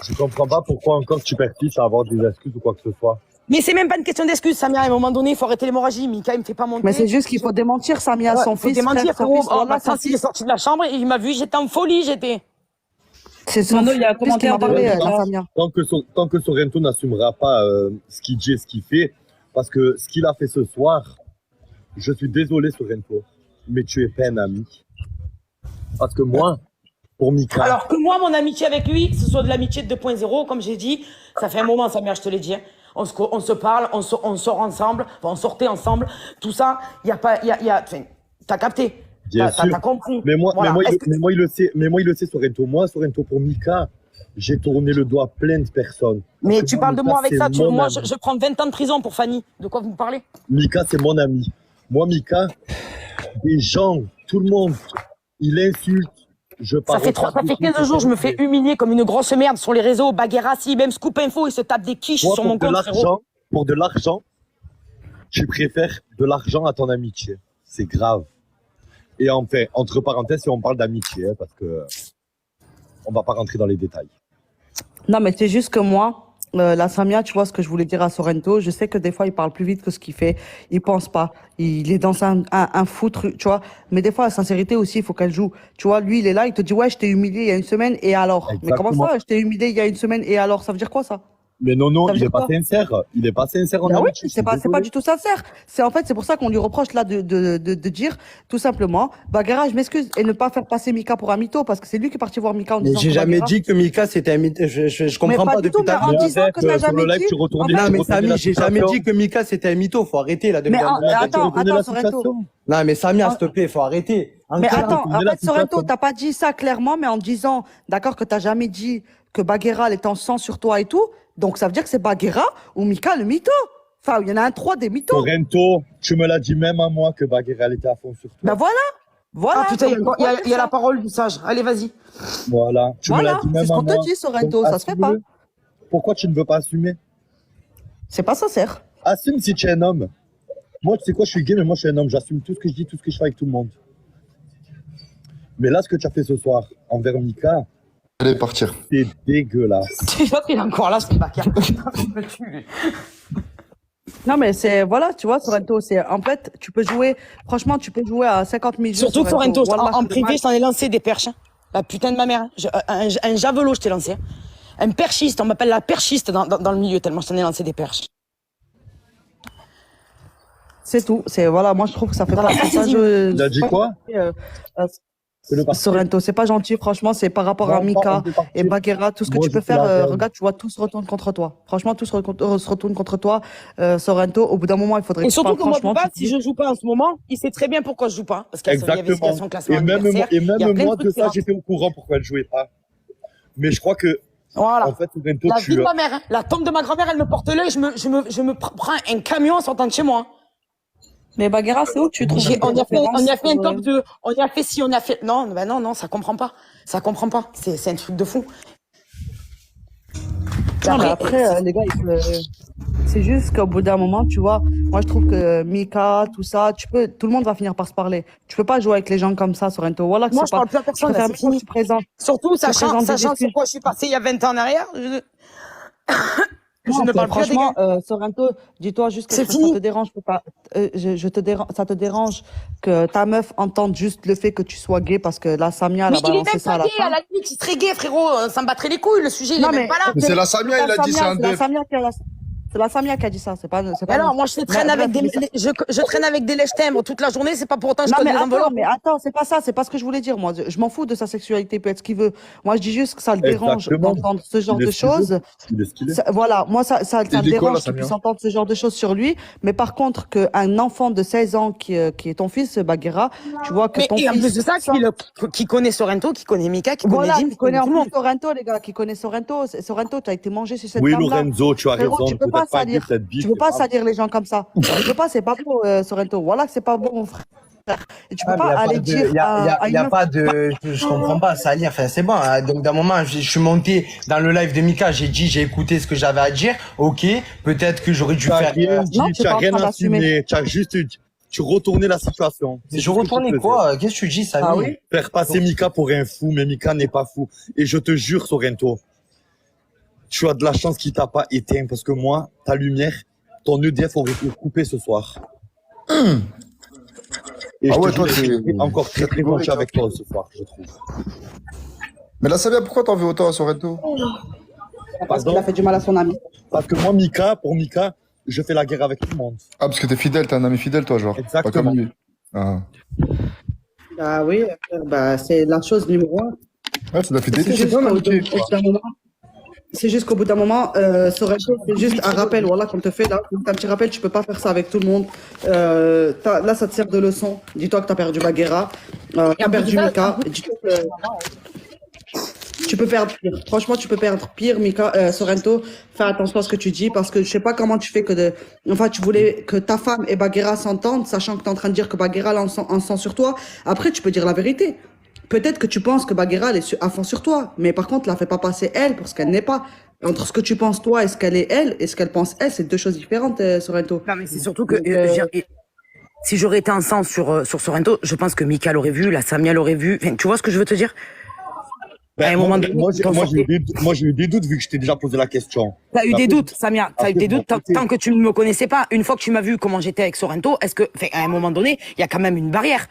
je comprends pas pourquoi encore tu persistes à avoir des excuses ou quoi que ce soit. Mais c'est même pas une question d'excuse, Samia. À un moment donné, il faut arrêter l'hémorragie. Mika, il me fait pas monter. Mais c'est juste qu'il faut démentir Samia, Ouais, son faut fils. démentir, frère, son frérot. fils, Oh, voilà, son Maxence, il est fils. sorti de la chambre et il m'a vu, j'étais en folie, j'étais. C'est son Mano, il y a un fils qui commentaire m'a de- parlé, Ouais, la Samia. Tant que Sorrento n'assumera pas ce qu'il dit et ce qu'il fait, parce que ce qu'il a fait ce soir, je suis désolé Sorrento, mais tu es pas un ami. Parce que moi, pour Mika, Alors que moi, mon amitié avec lui, ce soit de l'amitié de 2.0, comme j'ai dit, ça fait un moment, Samia, je te l'ai dit. Hein. On se parle, on sort ensemble, enfin, on sortait ensemble, tout ça, y a pas, enfin, t'as capté. bien sûr. T'as compris. Mais moi, Voilà. Est-ce que- mais moi, il le sait. Mais moi, il le sait, Sorrento. Moi, Sorrento, pour Mika, j'ai tourné le doigt à plein de personnes. Mais Parce que tu parles de Mika, moi avec c'est ça, mon moi, ami. je prends 20 ans de prison pour Fanny. De quoi vous me parlez? Mika, c'est mon ami. Moi, Mika, des gens, tout le monde, il insulte. Ça fait 15 jours, je me fais humilier comme une grosse merde sur les réseaux. Bagheera, si, même Scoop Info, il se tape des quiches Moi, sur mon compte, frérot. pour de l'argent, tu préfères de l'argent à ton amitié. C'est grave. Et enfin, entre parenthèses, si on parle d'amitié, hein, parce que on va pas rentrer dans les détails. Non, mais c'est juste que moi, la Samia, tu vois ce que je voulais dire à Sorrento. Je sais que des fois, il parle plus vite que ce qu'il fait. Il pense pas. Il est dans un foutre, tu vois. Mais des fois, la sincérité aussi, il faut qu'elle joue. Tu vois, lui, il est là, il te dit, ouais, je t'ai humilié il y a une semaine, et alors? Mais comment Exactement. ça, je t'ai humilié il y a une semaine, et alors? Ça veut dire quoi, ça? Mais non, Ça veut il dire est pas quoi? sincère. Il est pas sincère en Bah oui, amitié. c'est pas du tout sincère. En fait, c'est pour ça qu'on lui reproche là de dire, tout simplement, Bagheera, je m'excuse, et ne pas faire passer Mika pour un mytho, parce que c'est lui qui est parti voir Mika en Mais disant j'ai que jamais Bagheera- dit que Mika c'était un mytho. Je comprends pas pas du depuis tout, tout à mais en l'heure. disant que t'as sur le jamais live, dit- tu retournais, Non, tu mais retournais Samy, la j'ai jamais situation. dit que Mika c'était un mytho. Faut arrêter là. Mais attends, La Sorrento. situation. Non, mais Samia, s'il te plaît, faut arrêter. Mais Encore. attends, retourner en la fait, Sorrento, situation. t'as pas dit ça clairement, mais en disant, d'accord, que t'as jamais dit que Bagheera elle est en sang sur toi et tout, donc ça veut dire que c'est Bagheera ou Mika le mytho. Enfin, il y en a un 3 des mythos. Sorrento, tu me l'as dit même à moi que Bagheera elle était à fond sur toi. Ben voilà. Voilà. Ah putain, il Donc, y a la parole du sage. Allez, vas-y. Voilà. Tu me Voilà, l'as dit c'est même ce à qu'on moi. te dit, Sorrento, Donc, ça se fait pas. assume-le. Pourquoi tu ne veux pas assumer? C'est pas sincère. Assume si tu es un homme. Moi, tu sais quoi, je suis gay, mais moi, je suis un homme. J'assume tout ce que je dis, tout ce que je fais avec tout le monde. Mais là, ce que tu as fait ce soir envers Mika, Allez, partir. c'est dégueulasse. L'autre, il est encore là, c'est Bagheera. Non, mais c'est, voilà, tu vois, Sorrento, c'est, en fait, tu peux jouer, franchement, tu peux jouer à 50 000 jeux. Surtout que Sorrento, Wallah, en c'est privé, dommage. je t'en ai lancé des perches. Hein. La putain de ma mère. Hein. Un javelot, je t'ai lancé. Hein. Un perchiste, on m'appelle la perchiste dans le milieu, tellement je t'en ai lancé des perches. C'est tout. C'est, voilà, moi, je trouve que ça fait Voilà. pas, ça, je, Il a dit quoi? Le parti. Sorrento, c'est pas gentil, franchement, c'est par rapport à Non, Mika on peut partir. et Bagheera, tout ce que Moi, tu peux je suis là, faire, quand regarde, tu vois, tout se retourne contre toi. Franchement, tout se retourne contre toi, Sorrento. Au bout d'un moment, il faudrait Et que tu surtout parles que moi, franchement. si je joue pas en ce moment, il sait très bien pourquoi je joue pas. Parce qu'il y avait Exactement. son classement Et même, anniversaire. et il y a même plein moi, de de trucs ça, qui j'étais au courant pourquoi elle jouait pas. Mais je crois que, Voilà. en fait, Sorrento, La vie tu de ma mère, hein. La tombe de ma grand-mère, elle me porte l'œil, je me prends un camion en sortant de chez moi. Mais Bagheera, c'est où tu trouves On y a fait un euh, top 2, on y a fait ci, on a fait... Non, ben non, ça comprend pas. Ça comprend pas. C'est un truc de fou. Non, mais après, les gars, c'est juste qu'au bout d'un moment, tu vois, moi je trouve que Mika, tout ça, tout le monde va finir par se parler. Tu peux pas jouer avec les gens comme ça, Sorrento. Voilà, que Moi, c'est je parle plus à je personne, préfère là, c'est même fini. que tu présentes. Surtout, présente sachant des sur excuses. quoi je suis passé il y a 20 ans en arrière, je Non, ne parle plus à des gars. franchement, Sorrento, dis-toi juste que C'est ça fini. te dérange pas. Ça te dérange que ta meuf entende juste le fait que tu sois gay parce que la Samia, elle Mais a il est balancé même ça à pas la gay, fin. à la limite, il serait gay, frérot. Ça me battrait les couilles, le sujet, il Non, est même mais pas là. Mais c'est la Samia, il a dit, c'est un c'est la def. Samia qui a c'est la Samia qui a dit ça, c'est pas Alors, nous. moi, je traîne avec des, je traîne avec des lèches timbres toute la journée, c'est pas pour autant que je Non, donne mais des attends, enveloppes. c'est pas ça, c'est pas ce que je voulais dire, moi. Je m'en fous de sa sexualité, il peut être ce qu'il veut. Moi, je dis juste que ça le dérange Exactement. d'entendre ce genre Il est de ce qu'il veut. choses. Il est ce qu'il est. Voilà, moi, ça Il me dit quoi, la dérange qu'il Samia puisse entendre ce genre de choses sur lui. Mais par contre, qu'un enfant de 16 ans qui est ton fils, Bagheera, tu vois que Mais ton et en fils. plus de ça, qui connaît Sorrento, qui connaît Mika, qui Voilà, connaît Jim, qui connaît en tout le monde. plus Sorrento, les gars, qui connaît Sorrento. Sorrento, tu as été mangé sur cette Oui, femme-là. Lorenzo, tu as Frérot, raison. tu peux pas Peut-être pas salir. gay, peut-être bi, Tu peux c'est pas grave. salir les gens comme ça. Tu peux pas, c'est pas beau, Sorrento. Voilà que c'est pas bon, mon frère. Et tu peux pas aller dire Il y a, à y a une pas de, je comprends pas, ça enfin, c'est bon, hein. Donc, d'un moment, je suis monté dans le live de Mika, j'ai écouté ce que j'avais à dire. Ok, peut-être que j'aurais dû Tu as faire, rien dit, Non, tu t'es as pas en rien train d'assumer. assumé, tu as juste, tu retournais la situation. C'est je tout ce que tu retournais faisais. quoi? Qu'est-ce que tu dis, Samy? Ah oui? Faire passer Mika pour un fou, mais Mika n'est pas fou. Et je te jure, Sorrento, tu as de la chance qu'il t'a pas éteint, parce que moi, ta lumière, ton EDF aurait été coupé ce soir. Et Ah je ouais, te toi, jure, t'es- j'ai été encore très rigolé, gentil toi. avec toi ce soir, je trouve. Mais là, ça vient, pourquoi t'en veux autant à Sorrento? Parce qu'il a fait du mal à son ami. Parce que moi, Mika, pour Mika, je fais la guerre avec tout le monde. Ah, parce que t'es fidèle, t'es un ami fidèle, toi, genre. Pas Exactement. comme lui. Ah. Bah oui, bah c'est la chose numéro 1. Ouais, c'est de la fidélité, C'est c'est juste bien qu'au l'amitié. bout d'un moment, c'est juste qu'au bout d'un moment, Sorrento, c'est juste un rappel, voilà, qu'on te fait là. Un petit rappel, tu peux pas faire ça avec tout le monde. Là, ça te sert de leçon. Dis-toi que t'as perdu Bagheera, t'as perdu Mika. Dis-toi que tu peux perdre pire. Franchement, tu peux perdre pire, Mika, Sorrento. Fais attention à ce que tu dis parce que je sais pas comment tu fais enfin, tu voulais que ta femme et Bagheera s'entendent, sachant que t'es en train de dire que Bagheera a en sent sur toi. Après, tu peux dire la vérité. Peut-être que tu penses que Bagheera elle est à fond sur toi, mais par contre, la fais pas passer elle pour ce qu'elle n'est pas. Entre ce que tu penses toi et ce qu'elle est elle, et ce qu'elle pense elle, c'est deux choses différentes, Sorrento. Non, mais c'est surtout que Donc, si j'aurais été enceinte sur Sorrento, je pense que Mika l'aurait vu, la Samia l'aurait vu. Enfin, tu vois ce que je veux te dire? À un moment donné, moi, t'en sortais. j'ai eu des doutes vu que je t'ai déjà posé la question. T'as eu La des pro- doutes, Samia. T'as eu Après, des doutes bon, écoutez. tant que tu ne me connaissais pas. Une fois que tu m'as vu comment j'étais avec Sorrento, est-ce que, enfin, à un moment donné, il y a quand même une barrière.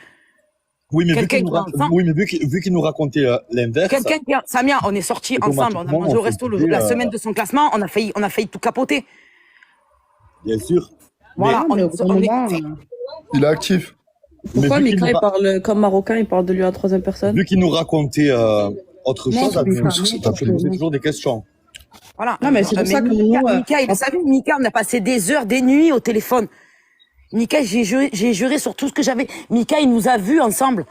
Oui, mais vu Quelqu'un qu'il nous, qui est enceinte. oui, mais vu qu'il nous racontait l'inverse, Quelqu'un qui Samia, on est sortis ensemble, on a automatiquement, mangé au on resto s'est dit, la semaine de son classement, on a failli tout capoter. bien sûr. Voilà, mais au bout d'un moment, Il est actif. Pourquoi vu qu'il Mika, nous il ra- parle comme marocain, il parle de lui à la troisième personne? Vu qu'il nous racontait autre Non, chose, c'est nous, pas ça, tu t'as nous posais toujours des questions. Voilà. Non, mais c'est pour ça que Mika, nous, Mika, il a savu, Mika, on a passé des heures, des nuits au téléphone. Mika, j'ai juré sur tout ce que j'avais. Mika, il nous a vus ensemble.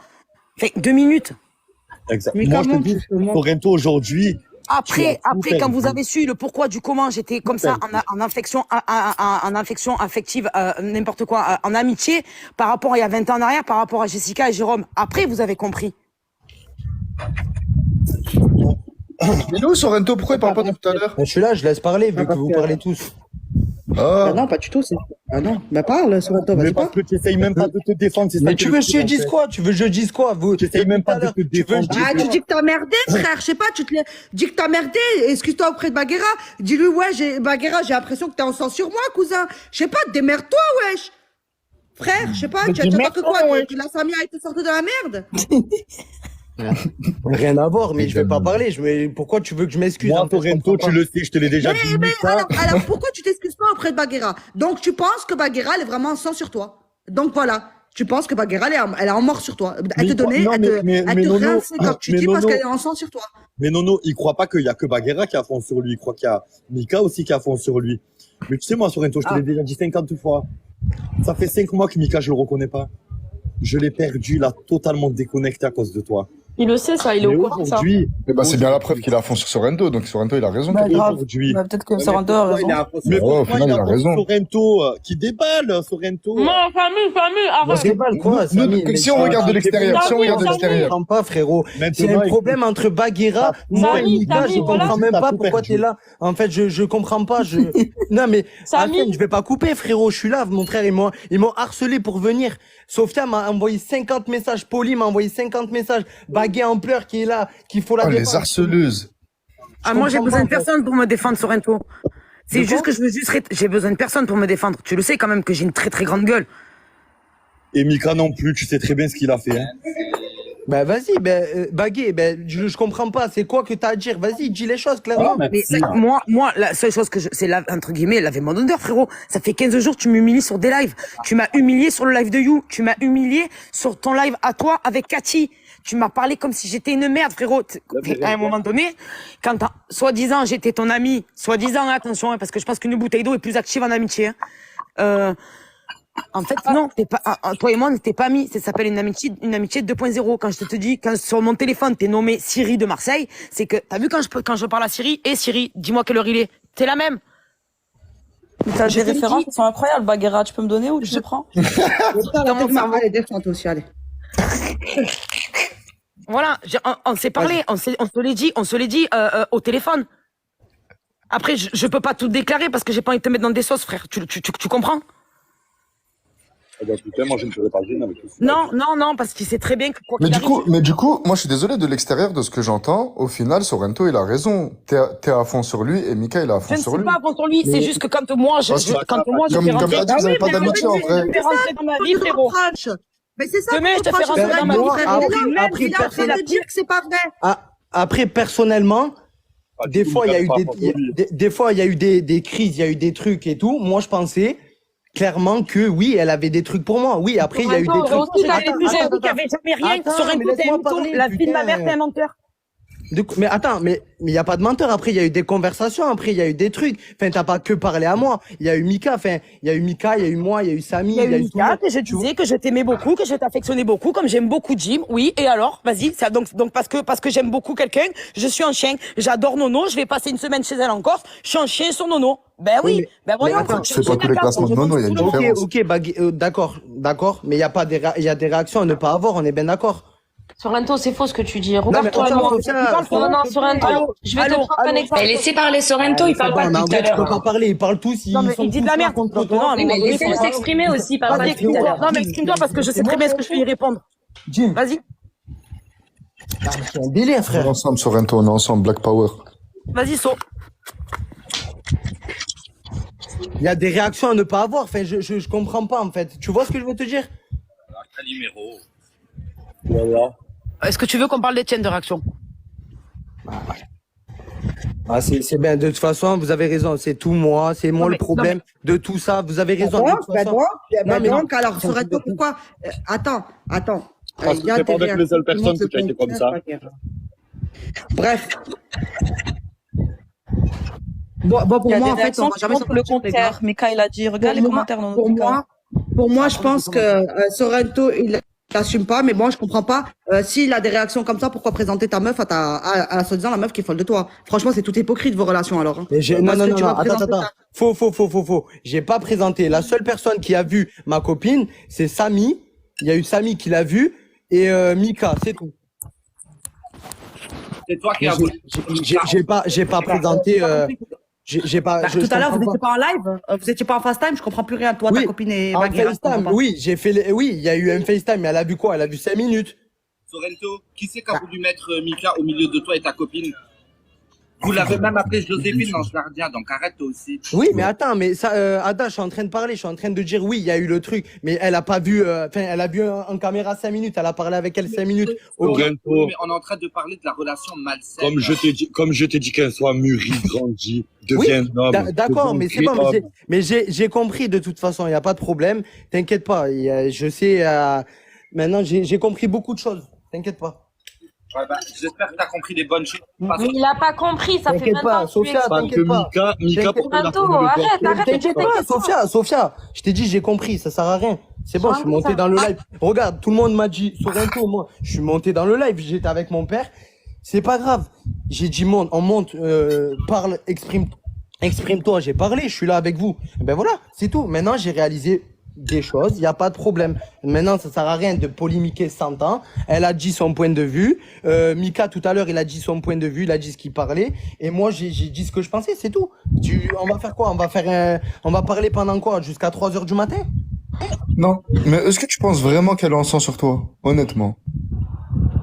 Fait 2 minutes. Exact. Mais Moi, je te comment dis, tu fais, moi Sorrento, aujourd'hui, Après, Tu as tout quand vous perdu. avez su le pourquoi du comment, j'étais comme ça, en affection, en affection affective, n'importe quoi, en amitié, par rapport à il y a 20 ans en arrière, par rapport à Jessica et Jérôme. Après, vous avez compris. Il est où, Sorrento? Pourquoi il parle pas depuis tout à l'heure? Je suis là, je laisse parler, vu que parce vous que- parlez tous. Bah Ah. non, pas du tout. Ah non, bah parle, Sorrento, mais vas-y, parce parle. que tu essayes même pas de te défendre, c'est ça Mais que tu le veux que truc, je en dise fait. quoi? Tu veux que je dise quoi? J'essaye même pas de te Tu veux que je défendre. dise Ah, tu dis que t'as merdé, frère, je sais pas, dis que t'as merdé, excuse-toi auprès de Bagheera, dis-lui, ouais, Bagheera, j'ai l'impression que t'es en sang sur moi, cousin, je sais pas, démerde-toi, wesh. Frère, je sais pas, tu attends que quoi, que la Samia a été sortie de la merde? Rien à voir, mais je vais pas parler. Pourquoi tu veux que je m'excuse? Moi, en fait, je Sorrento, comprends tu pas. le sais, je te l'ai déjà dit. Mais Mika, alors pourquoi tu t'excuses pas auprès de Bagheera? Donc tu penses que Bagheera, elle est vraiment en sang sur toi. Donc voilà, tu penses que Bagheera, elle est en mort sur toi. Elle Mais te donnait, non, elle mais te Nono, rinçait comme tu mais dis parce Nono. qu'elle est en sang sur toi. Mais Nono, il croit pas qu'il y a que Bagheera qui a fond sur lui. Il croit qu'il y a Mika aussi qui a fond sur lui. Mais tu sais, moi, Sorrento, je te l'ai déjà dit 50 fois. Ça fait 5 mois que Mika, je le reconnais pas. Je l'ai perdu, il a totalement déconnecté à cause de toi. Il le sait, ça, il est Mais au courant de ça. aujourd'hui, Eh ben, c'est bien la preuve qu'il est à fond sur Sorrento, donc Sorrento, il a raison. Bah, grave. aujourd'hui. Bah, peut-être que Sorrento a raison. Mais Ouais, au pourquoi final, il a pas raison. Sorrento qui déballe, Sorrento. Non, famille, Moi, arrête. c'est pas quoi, Nous, Samy, mais si on regarde de l'extérieur, si on regarde de je l'extérieur. comprends pas, frérot. C'est Maintenant, un problème entre Bagheera, moi et Samy, Mika, Samy, je voilà. comprends même T'as pas tout pourquoi perdu. t'es là. En fait, je comprends pas, non, mais, Samy. attends, je vais pas couper, frérot, je suis là, mon frère, ils m'ont harcelé pour venir. Sofia m'a envoyé 50 messages, Pauline m'a envoyé 50 messages, Bagheera en pleurs qui est là, qu'il faut la Oh, les défendre. harceleuses. Ah, moi, j'ai comprends besoin pas, de personne pour me défendre, Sorrento. C'est De juste quoi que je veux juste, j'ai besoin de personne pour me défendre. Tu le sais quand même que j'ai une très très grande gueule. Et Mika non plus, tu sais très bien ce qu'il a fait. Hein. Ben vas-y, Bagué, je comprends pas, c'est quoi que t'as à dire? Vas-y, dis les choses clairement. Mais moi, la seule chose que c'est là, entre guillemets, lavement d'honneur, frérot. Ça fait 15 jours que tu m'humilies sur des lives. Tu m'as humilié sur le live de You. Tu m'as humilié sur ton live à toi avec Cathy. Tu m'as parlé comme si j'étais une merde, frérot. À un moment donné, quand soi-disant j'étais ton ami, soi-disant, attention, hein, parce que je pense qu'une bouteille d'eau est plus active en amitié. Hein. En fait, non, toi et moi, on n'était pas amis. Ça s'appelle une amitié 2.0. Quand je te dis, quand sur mon téléphone, t'es nommé Siri de Marseille, c'est que, t'as vu quand je parle à Siri, Siri, dis-moi quelle heure il est. T'es la même. Mais t'as Je des te l'ai références dit. qui sont incroyables, Baguera. Tu peux me donner ou tu me prends? Allez, descends toi aussi, allez. Voilà, on s'est parlé, on se l'est dit au téléphone. Après, je peux pas tout déclarer parce que j'ai pas envie de te mettre dans des sauces, frère. Tu comprends? Eh ben, putain, moi, je ne serais pas gêné avec ça. Non, parce qu'il sait très bien que quoi Mais qu'il du arrive, coup, moi je suis désolé de l'extérieur de ce que j'entends. Au final, Sorrento, il a raison. T'es à fond sur lui et Mika, il est à je fond ne sur suis lui. pas contre lui, c'est juste que quand moi, je fais Comme rentrer. t'as dit, vous n'avez pas d'amitié en vrai. Je fais rentrer dans ma vie, frérot. Mais c'est ça. Demain, je te fais reproche, rentrer c'est dans ma vrai, vie, frère. frérot. Et là, Après, il est en train de dire que c'est pas vrai. Après, personnellement, Ah, des du coup, fois, il y a Mika, eu pas des, contre lui. des fois, il y a eu des crises, il y a eu des trucs et tout. Moi, je pensais clairement que oui, elle avait des trucs pour moi. Oui, après, il y a eu des Sorrento, trucs. aussi, T'avais dit qu'il y avait jamais rien. Attends, Sorrento, mais t'es un laisse-moi mytho. parler, La fille de ma putain. mère, t'es un menteur. Mais attends, mais il y a pas de menteur. Après, il y a eu des conversations. Après, il y a eu des trucs. Enfin, t'as pas que parlé à moi. Il y a eu Mika. Enfin, il y a eu Mika, il y a eu moi, il y a eu Samy, Il y a eu tout le Mika, monde. que je disais que je t'aimais beaucoup, que je t'affectionnais beaucoup, comme j'aime beaucoup Jim. Oui, et alors, vas-y. Donc parce que j'aime beaucoup quelqu'un, je suis un chien. J'adore Nono. Je vais passer une semaine chez elle en Corse. Je suis un chien sur Nono. Ben oui. Oui, mais- Ben voyons. attends, C'est pas que les classements de Nono, il y a une Ok, différence. ok, d'accord. Mais il y a pas il y a des réactions à ne pas avoir. On est bien d'accord. Sorrento, c'est faux ce que tu dis. mais Regarde-toi, attends, moi. Sophia, Non, Sorrento, je vais te prendre un exemple. Mais laissez parler Sorrento, il parle pas Mais en depuis tout à vrai, tu peux pas l'heure. parler. Ils parlent tous. Non, mais sont il dit de tous la là merde. contre Non, toi. à un Oui, moment mais donné, laissez-le faut- s'exprimer aussi, il parle pas Vas-y, depuis tout à exprime-toi. l'heure. Non, mais exprime-toi parce que je sais très bien ce que je vais y répondre. Jim, Vas-y. c'est un délire, On est frère. ensemble, Sorrento, on est ensemble, Black Power. Vas-y, So. Il y a des réactions à ne pas avoir. Enfin, je comprends pas, en fait. Tu vois ce que je veux te dire? Voilà. Est-ce que tu veux qu'on parle des tiennes de réaction? Ah, c'est bien. De toute façon, vous avez raison. C'est tout moi. C'est moi Non, le mais- problème de tout ça. Vous avez raison. De toute façon. Ben mais non. donc, alors, Sorrento, pourquoi attends. Parce que c'est pas avec les seules personnes que tu as été comme ça. Bref. Bon, Il y pour a moi, des en fait, réactions on va qui jamais montrent le sortir les gars. contraire. Mika, il a dit, regarde les Pour moi- commentaires dans pour notre moi, pour moi, je pense que Sorrento, il l'assume pas, mais moi, je comprends pas. S'il a des réactions comme ça, pourquoi présenter ta meuf à la soi-disant la meuf qui est folle de toi? Franchement, c'est tout hypocrite, vos relations, alors. Hein. Mais non, Parce non, que non, tu non, vas présenter attends. Faux. J'ai pas présenté. La seule personne qui a vu ma copine, c'est Samy. Il y a eu Samy qui l'a vu et Mika, c'est tout. C'est toi qui Mais as voulu. j'ai pas présenté. J'ai pas. Bah, je tout à l'heure, vous comprends n'étiez pas en live, vous étiez pas en FaceTime, je comprends plus rien. Toi, Oui, ta copine et en Baguera, je comprends FaceTime, pas. oui, j'ai fait. Oui, il y a eu un FaceTime, mais elle a vu quoi? Elle a vu 5 minutes. Sorrento, qui c'est qui a voulu mettre Mika au milieu de toi et ta copine? Vous l'avez même appelé Joséphine l'ange gardien, donc arrête toi aussi. Oui, mais attends, mais ça, Ada, je suis en train de parler, je suis en train de dire oui, il y a eu le truc, mais elle a pas vu. Enfin, elle a vu en caméra 5 minutes. Elle a parlé avec elle 5 minutes. Ok. Sorrento, Mais on est en train de parler de la relation malsaine. comme je t'ai dit qu'elle soit mûrie, grandie, devienne homme. D'accord, mais c'est bon, devienne homme. mais j'ai compris de toute façon, il y a pas de problème. T'inquiète pas, je sais. Maintenant, j'ai compris beaucoup de choses. T'inquiète pas. Ouais, bah, j'espère que tu as compris les bonnes choses. Mais il a pas compris, ça fait T'inquiète 20 pas, ans que tu Sophia, expliques. Parce que t'inquiète pas. Mika, pourquoi il a Sorrento, tourné le arrête, dos? arrête. T'inquiète pas, Sophia, je t'ai dit, j'ai compris, ça sert à rien. C'est bon, je suis monté dans le live. Regarde, tout le monde m'a dit, Sorrento, moi, je suis monté dans le live, j'étais avec mon père. C'est pas grave. J'ai dit, on monte, parle, exprime-toi, j'ai parlé, je suis là avec vous. Et ben voilà, c'est tout. Maintenant, j'ai réalisé des choses, il n'y a pas de problème. Maintenant, ça sert à rien de polémiquer 100 ans. Elle a dit son point de vue. Mika, tout à l'heure, il a dit son point de vue, il a dit ce qu'il parlait. Et moi, j'ai dit ce que je pensais, c'est tout. On va faire quoi? On va parler pendant quoi? Jusqu'à 3 heures du matin? Non. Mais est-ce que tu penses vraiment qu'elle en sent sur toi? Honnêtement.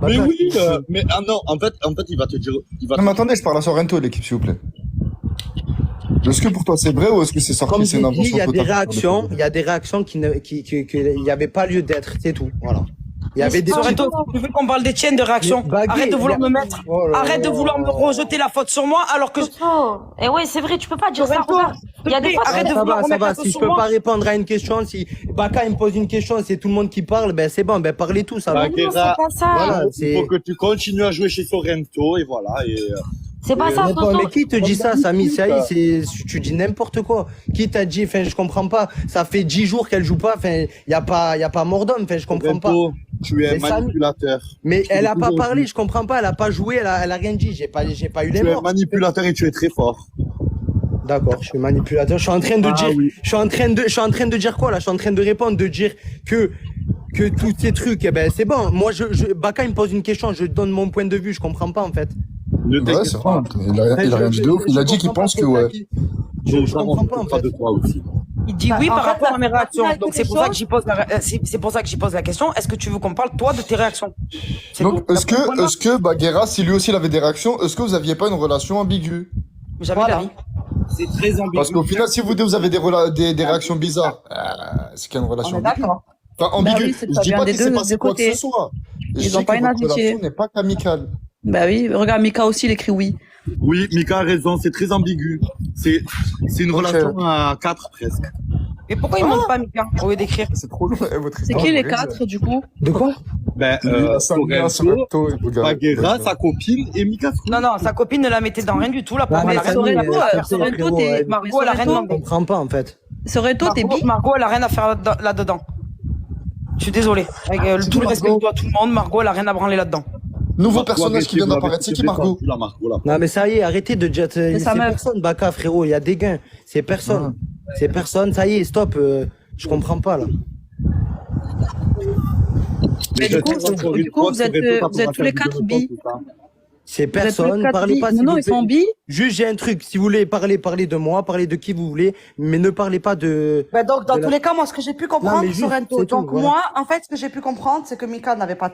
Mais oui, mais ah non, en fait, il va te dire. Non, mais attendez, je parle à Sorrento, l'équipe, s'il vous plaît. Est-ce que pour toi c'est vrai ou est-ce que c'est sorti, Comme c'est j'ai une dit, invention il y a des totale? réactions, il n'y avait pas lieu d'être, c'est tout. Voilà. Il y avait des Sorrento, tu veux qu'on parle des tiennes de réaction? Mais Baguet, Arrête de vouloir il y a- me mettre. Oh là Arrête de là. vouloir me rejeter la faute sur moi alors que. Et ouais, c'est vrai, tu peux pas dire ça, Sorrento, regarde. Il y a des fois, arrête de Ça vouloir va, remettre la faute Si je sur peux moi. pas répondre à une question, si Baka il me pose une question, c'est tout le monde qui parle, ben c'est bon, ben parlez tous, ça va. non, c'est pas ça. Voilà, Il c'est. faut que tu continues à jouer chez Sorrento et voilà. Et, C'est pas ça, Mais Soso. qui te dit ça, Samy? Tu dis n'importe quoi. Qui t'a dit? Enfin, je comprends pas. Ça fait 10 jours qu'elle joue pas. Enfin, y a pas mort d'homme. Enfin, je comprends pas. Sorrento, tu es Mais Samy- manipulateur. Mais Tu elle l'as a pas toujours parlé. dit. Je comprends pas. Elle a pas joué. Elle a rien dit. J'ai pas eu les Tu es mots. manipulateur et tu es très fort. D'accord, je suis manipulateur. Je suis en train de dire, je suis en train de dire quoi là? Je suis en train de répondre, de dire que tous ces trucs, eh ben c'est bon. Moi, Baka il me pose une question, je donne mon point de vue, je comprends pas en fait. Ne Ouais, t'inquiète c'est pas. vrai. Il a rien dit de ouf. Il a dit qu'il pense que ouais. Je comprends pas en fait. de toi aussi. Il dit Bah, oui en par fait, rapport la- à mes la réactions. finalité Donc c'est des pour ça que choses- j'y pose c'est pour ça que j'y pose la question. Est-ce que tu veux qu'on parle toi de tes réactions? C'est Donc, tout. est-ce que Baguera, si lui aussi il avait des réactions, est-ce que vous aviez pas une relation ambiguë? Jamais Voilà. d'avis. C'est très ambigu. Parce qu'au final, si vous avez des réactions bizarres, c'est qu'il y a une relation On est ambiguë. d'accord. Enfin, ambiguë. oui, c'est- Je ça dis vient pas des qu'il s'est deux passé quoi que côtés. ce soit. Ils Je ont dis pas que une votre amitié. relation n'est pas qu'amicale. Bah oui, regarde, Mika aussi, il écrit oui. Oui, Mika a raison, c'est très ambigu. C'est une Ok. relation à 4 presque. Mais pourquoi il monte pas Mika au lieu d'écrire? C'est trop lourd, votre C'est histoire. qui les vous 4 du coup? De quoi? Ben, Samia, Sorrento, Sorrento et Baguera. Baguera, sa copine et Mika. Non, non, sa copine ne la mettait dans rien du tout. La pauvre, mais elle a rien Samy, demandé. Sorrento, t'es Margot, elle a rien Je demandé. comprends pas en fait. Sorrento, t'es bi? Margot, elle a rien à faire là-dedans. Je suis désolé. Avec tout le respect que je dois à tout le monde, Margot, elle a rien à branler là-dedans. Nouveau personnage qui vient d'apparaître, c'est qui Margot? La Margot, là. Non mais ça y est, arrêtez de dire. C'est sa meuf. personne, Baka frérot, il y a des gains. C'est personne. C'est personne. Ça y est, stop. Je comprends pas là. Mais du coup, vous êtes tous les 4 bi. C'est Vous êtes tous les personne. 4 Parlez bi. pas. Non, s'il non, vous ils sont plaît. bi. Juste j'ai un truc. Si vous voulez parler de moi, parlez de qui vous voulez, mais ne parlez pas de. Bah donc, dans de la- tous les cas, moi, ce que j'ai pu comprendre, Non, mais juste, Sorrento, c'est tout, donc voilà. moi, en fait, ce que j'ai pu comprendre, c'est que Mika n'avait pas,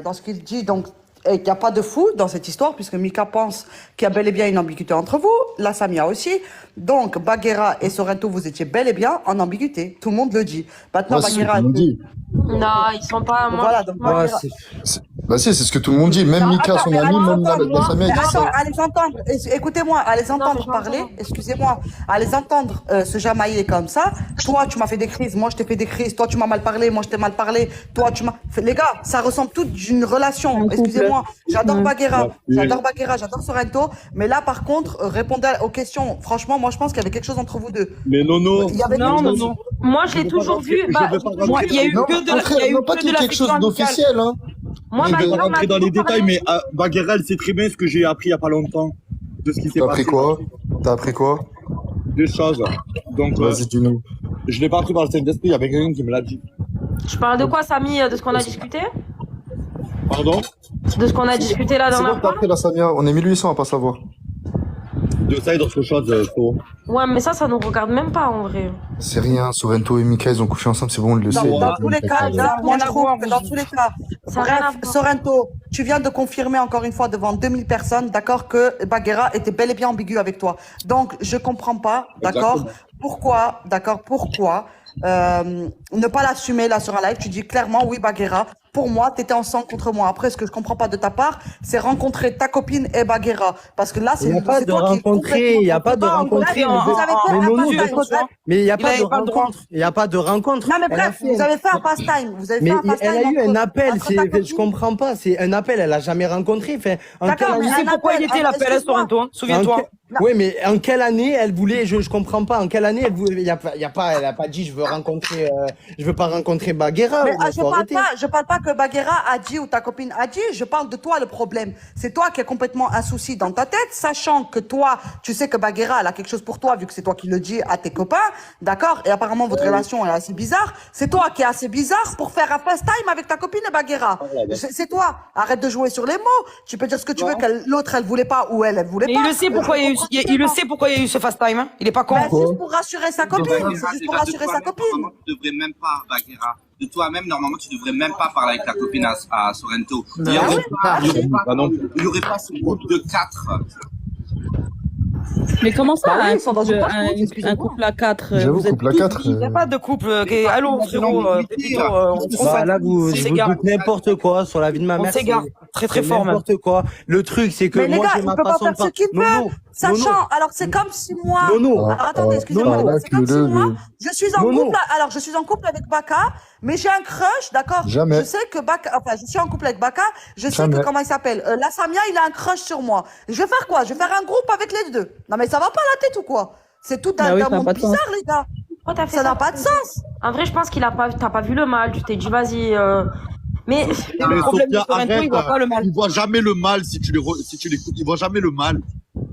dans ce qu'il dit, donc, il n'y a pas de fou dans cette histoire, puisque Mika pense qu'il y a bel et bien une ambiguïté entre vous, la Samia aussi. Donc, Baguera et Sorrento, vous étiez bel et bien en ambiguïté. Tout le monde le dit. Maintenant, Ouais, c'est ce que Baguera. tout le monde dit. Non, ils sont pas. Moi, Voilà, donc, Ouais, Baguera- c'est- Bah si, c'est ce que tout le monde dit. Même Non, Mika, attends, son mais ami, allez même entendre, la Samia, il dit Attends, ça. à les entendre, écoutez-moi, à les mais entendre je parler, m'entends. excusez-moi, à les entendre se jamailler comme ça. Toi, tu m'as fait des crises, moi je t'ai fait des crises. Toi, tu m'as mal parlé, moi je t'ai mal parlé. Toi, tu m'as. Les gars, ça ressemble tout d'une relation. Un couple. Excusez-moi, j'adore Ouais. Baguera, Ouais. j'adore Baguera, j'adore Sorrento. Mais là, par contre, répondez aux questions. Franchement, moi je pense qu'il y avait quelque chose entre vous deux. Mais Nono, Il y avait Non, quelque non, chose. non. Moi, je l'ai toujours vu. Bah, Moi, il y a eu Non, que de la, après, il y a eu non, pas que qu'il y de ait quelque chose l'affection amicale. d'officiel, hein. moi, mais de Baguera m'a rentrer dans les toujours détails, parlé. mais Baguera, elle sait très bien ce que j'ai appris il y a pas longtemps. De ce qui s'est T'as passé. appris quoi? T'as appris quoi? Des choses. Donc, Vas-y, dis-nous. je l'ai pas appris par le Saint-Esprit, il y avait quelqu'un qui me l'a dit. Je parle de quoi, Samy? De ce qu'on a discuté? Pardon? De ce qu'on a discuté la C'est dernière bon, t'as fois? appris la Samia. On est 1800 à pas savoir. De ça et d'autres choses, Flo. Ouais, mais ça nous regarde même pas en vrai. C'est rien. Sorrento et Mika, ils ont couché ensemble, c'est bon, on le sait. Dans tous les cas, là, moi je trouve que dans tous les cas, Ça a rien à bref, voir. Sorrento, tu viens de confirmer encore une fois devant 2000 personnes, d'accord, que Baguera était bel et bien ambigu avec toi. Donc, je comprends pas, d'accord, pourquoi, ne pas l'assumer là sur un live. Tu dis clairement, oui, Baguera, pour moi, t'étais en sang contre moi. Après, ce que je comprends pas de ta part, c'est rencontrer ta copine et Baguera. Parce que là, c'est Il n'y a pas c'est de toi qui es rencontrer, il n'y a pas de complètement- rencontrer. en- Vous avez fait Mais un Nono, pastime, de quoi bref. Mais il n'y a Il pas avait de pas le droit. rencontre. Il n'y a pas de rencontre. Non, mais Elle a bref, fait- vous avez fait un pastime. Vous avez Mais fait un pastime. elle a eu un entre- appel, entre ta je copine- comprends pas, c'est un appel, elle a jamais rencontré. Enfin, en D'accord, quelle mais Tu année- sais pourquoi il était l'appel à Sorrento, hein? Souviens-toi. Oui, mais en quelle année elle voulait, je comprends pas, en quelle année elle voulait, elle a pas dit je veux rencontrer, je veux pas rencontrer Baguera. Mais faut arrêter. je parle pas que Baguera a dit ou ta copine a dit, je parle de toi le problème. C'est toi qui as complètement un souci dans ta tête, sachant que toi, tu sais que Baguera, elle a quelque chose pour toi, vu que c'est toi qui le dis à tes copains, d'accord? Et apparemment, votre relation est assez bizarre. C'est toi qui es assez bizarre pour faire un FaceTime avec ta copine et Baguera. C'est toi. Arrête de jouer sur les mots. Tu peux dire ce que tu veux, que l'autre, elle voulait pas ou elle voulait Mais pas. il le sait pourquoi il le sait pourquoi il y a eu ce fast time, hein? Il est pas con. Ben, c'est juste pour rassurer sa copine. Baguera, C'est juste pour déjà, de rassurer sa toi-même, copine. normalement, tu devrais même pas, Baguera. De toi-même, normalement, tu devrais même pas parler avec ta copine à Sorrento. Il y aurait pas, Bah non. il y aurait pas ce groupe de 4. Mais comment ça, Bah oui, un ils sont dans couple, une partie, un excusez-moi. couple à 4? J'avoue, Vous êtes couple à tous 4. bi. Il n'y a pas de couple. Allô, frérot, Pépito, on Bah, là, vous s'égare. dites n'importe quoi sur la vie de ma On mère. s'égare. c'est- Très c'est fort, même. N'importe quoi. Le truc, c'est que Mais les moi, gars, j'ai il ma peut pas façon faire de ce parler. qu'il veut. Sachant, alors c'est comme si moi. Nono. Alors attendez, excusez-moi. Nono. C'est comme si moi, je suis en Nono. couple. Alors je suis en couple avec Baka, mais j'ai un crush, d'accord. Jamais. Je sais que Baka, enfin, je suis en couple avec Baka. Je sais Jamais. que comment il s'appelle. La Samia, il a un crush sur moi. Je vais faire quoi? Je vais faire un groupe avec les deux. Non mais ça va pas la tête ou quoi? C'est tout Bah un, oui, un ça n'a monde pas de sens. bizarre, les gars. Pourquoi t'as fait Ça n'a pas de sens. En vrai, je pense qu'il a pas, t'as pas vu le mal. Tu t'es dit, vas-y. Mais Le problème de Sorrento, il voit pas le mal. Il voit jamais le mal si tu l'écoutes. Il voit jamais le mal.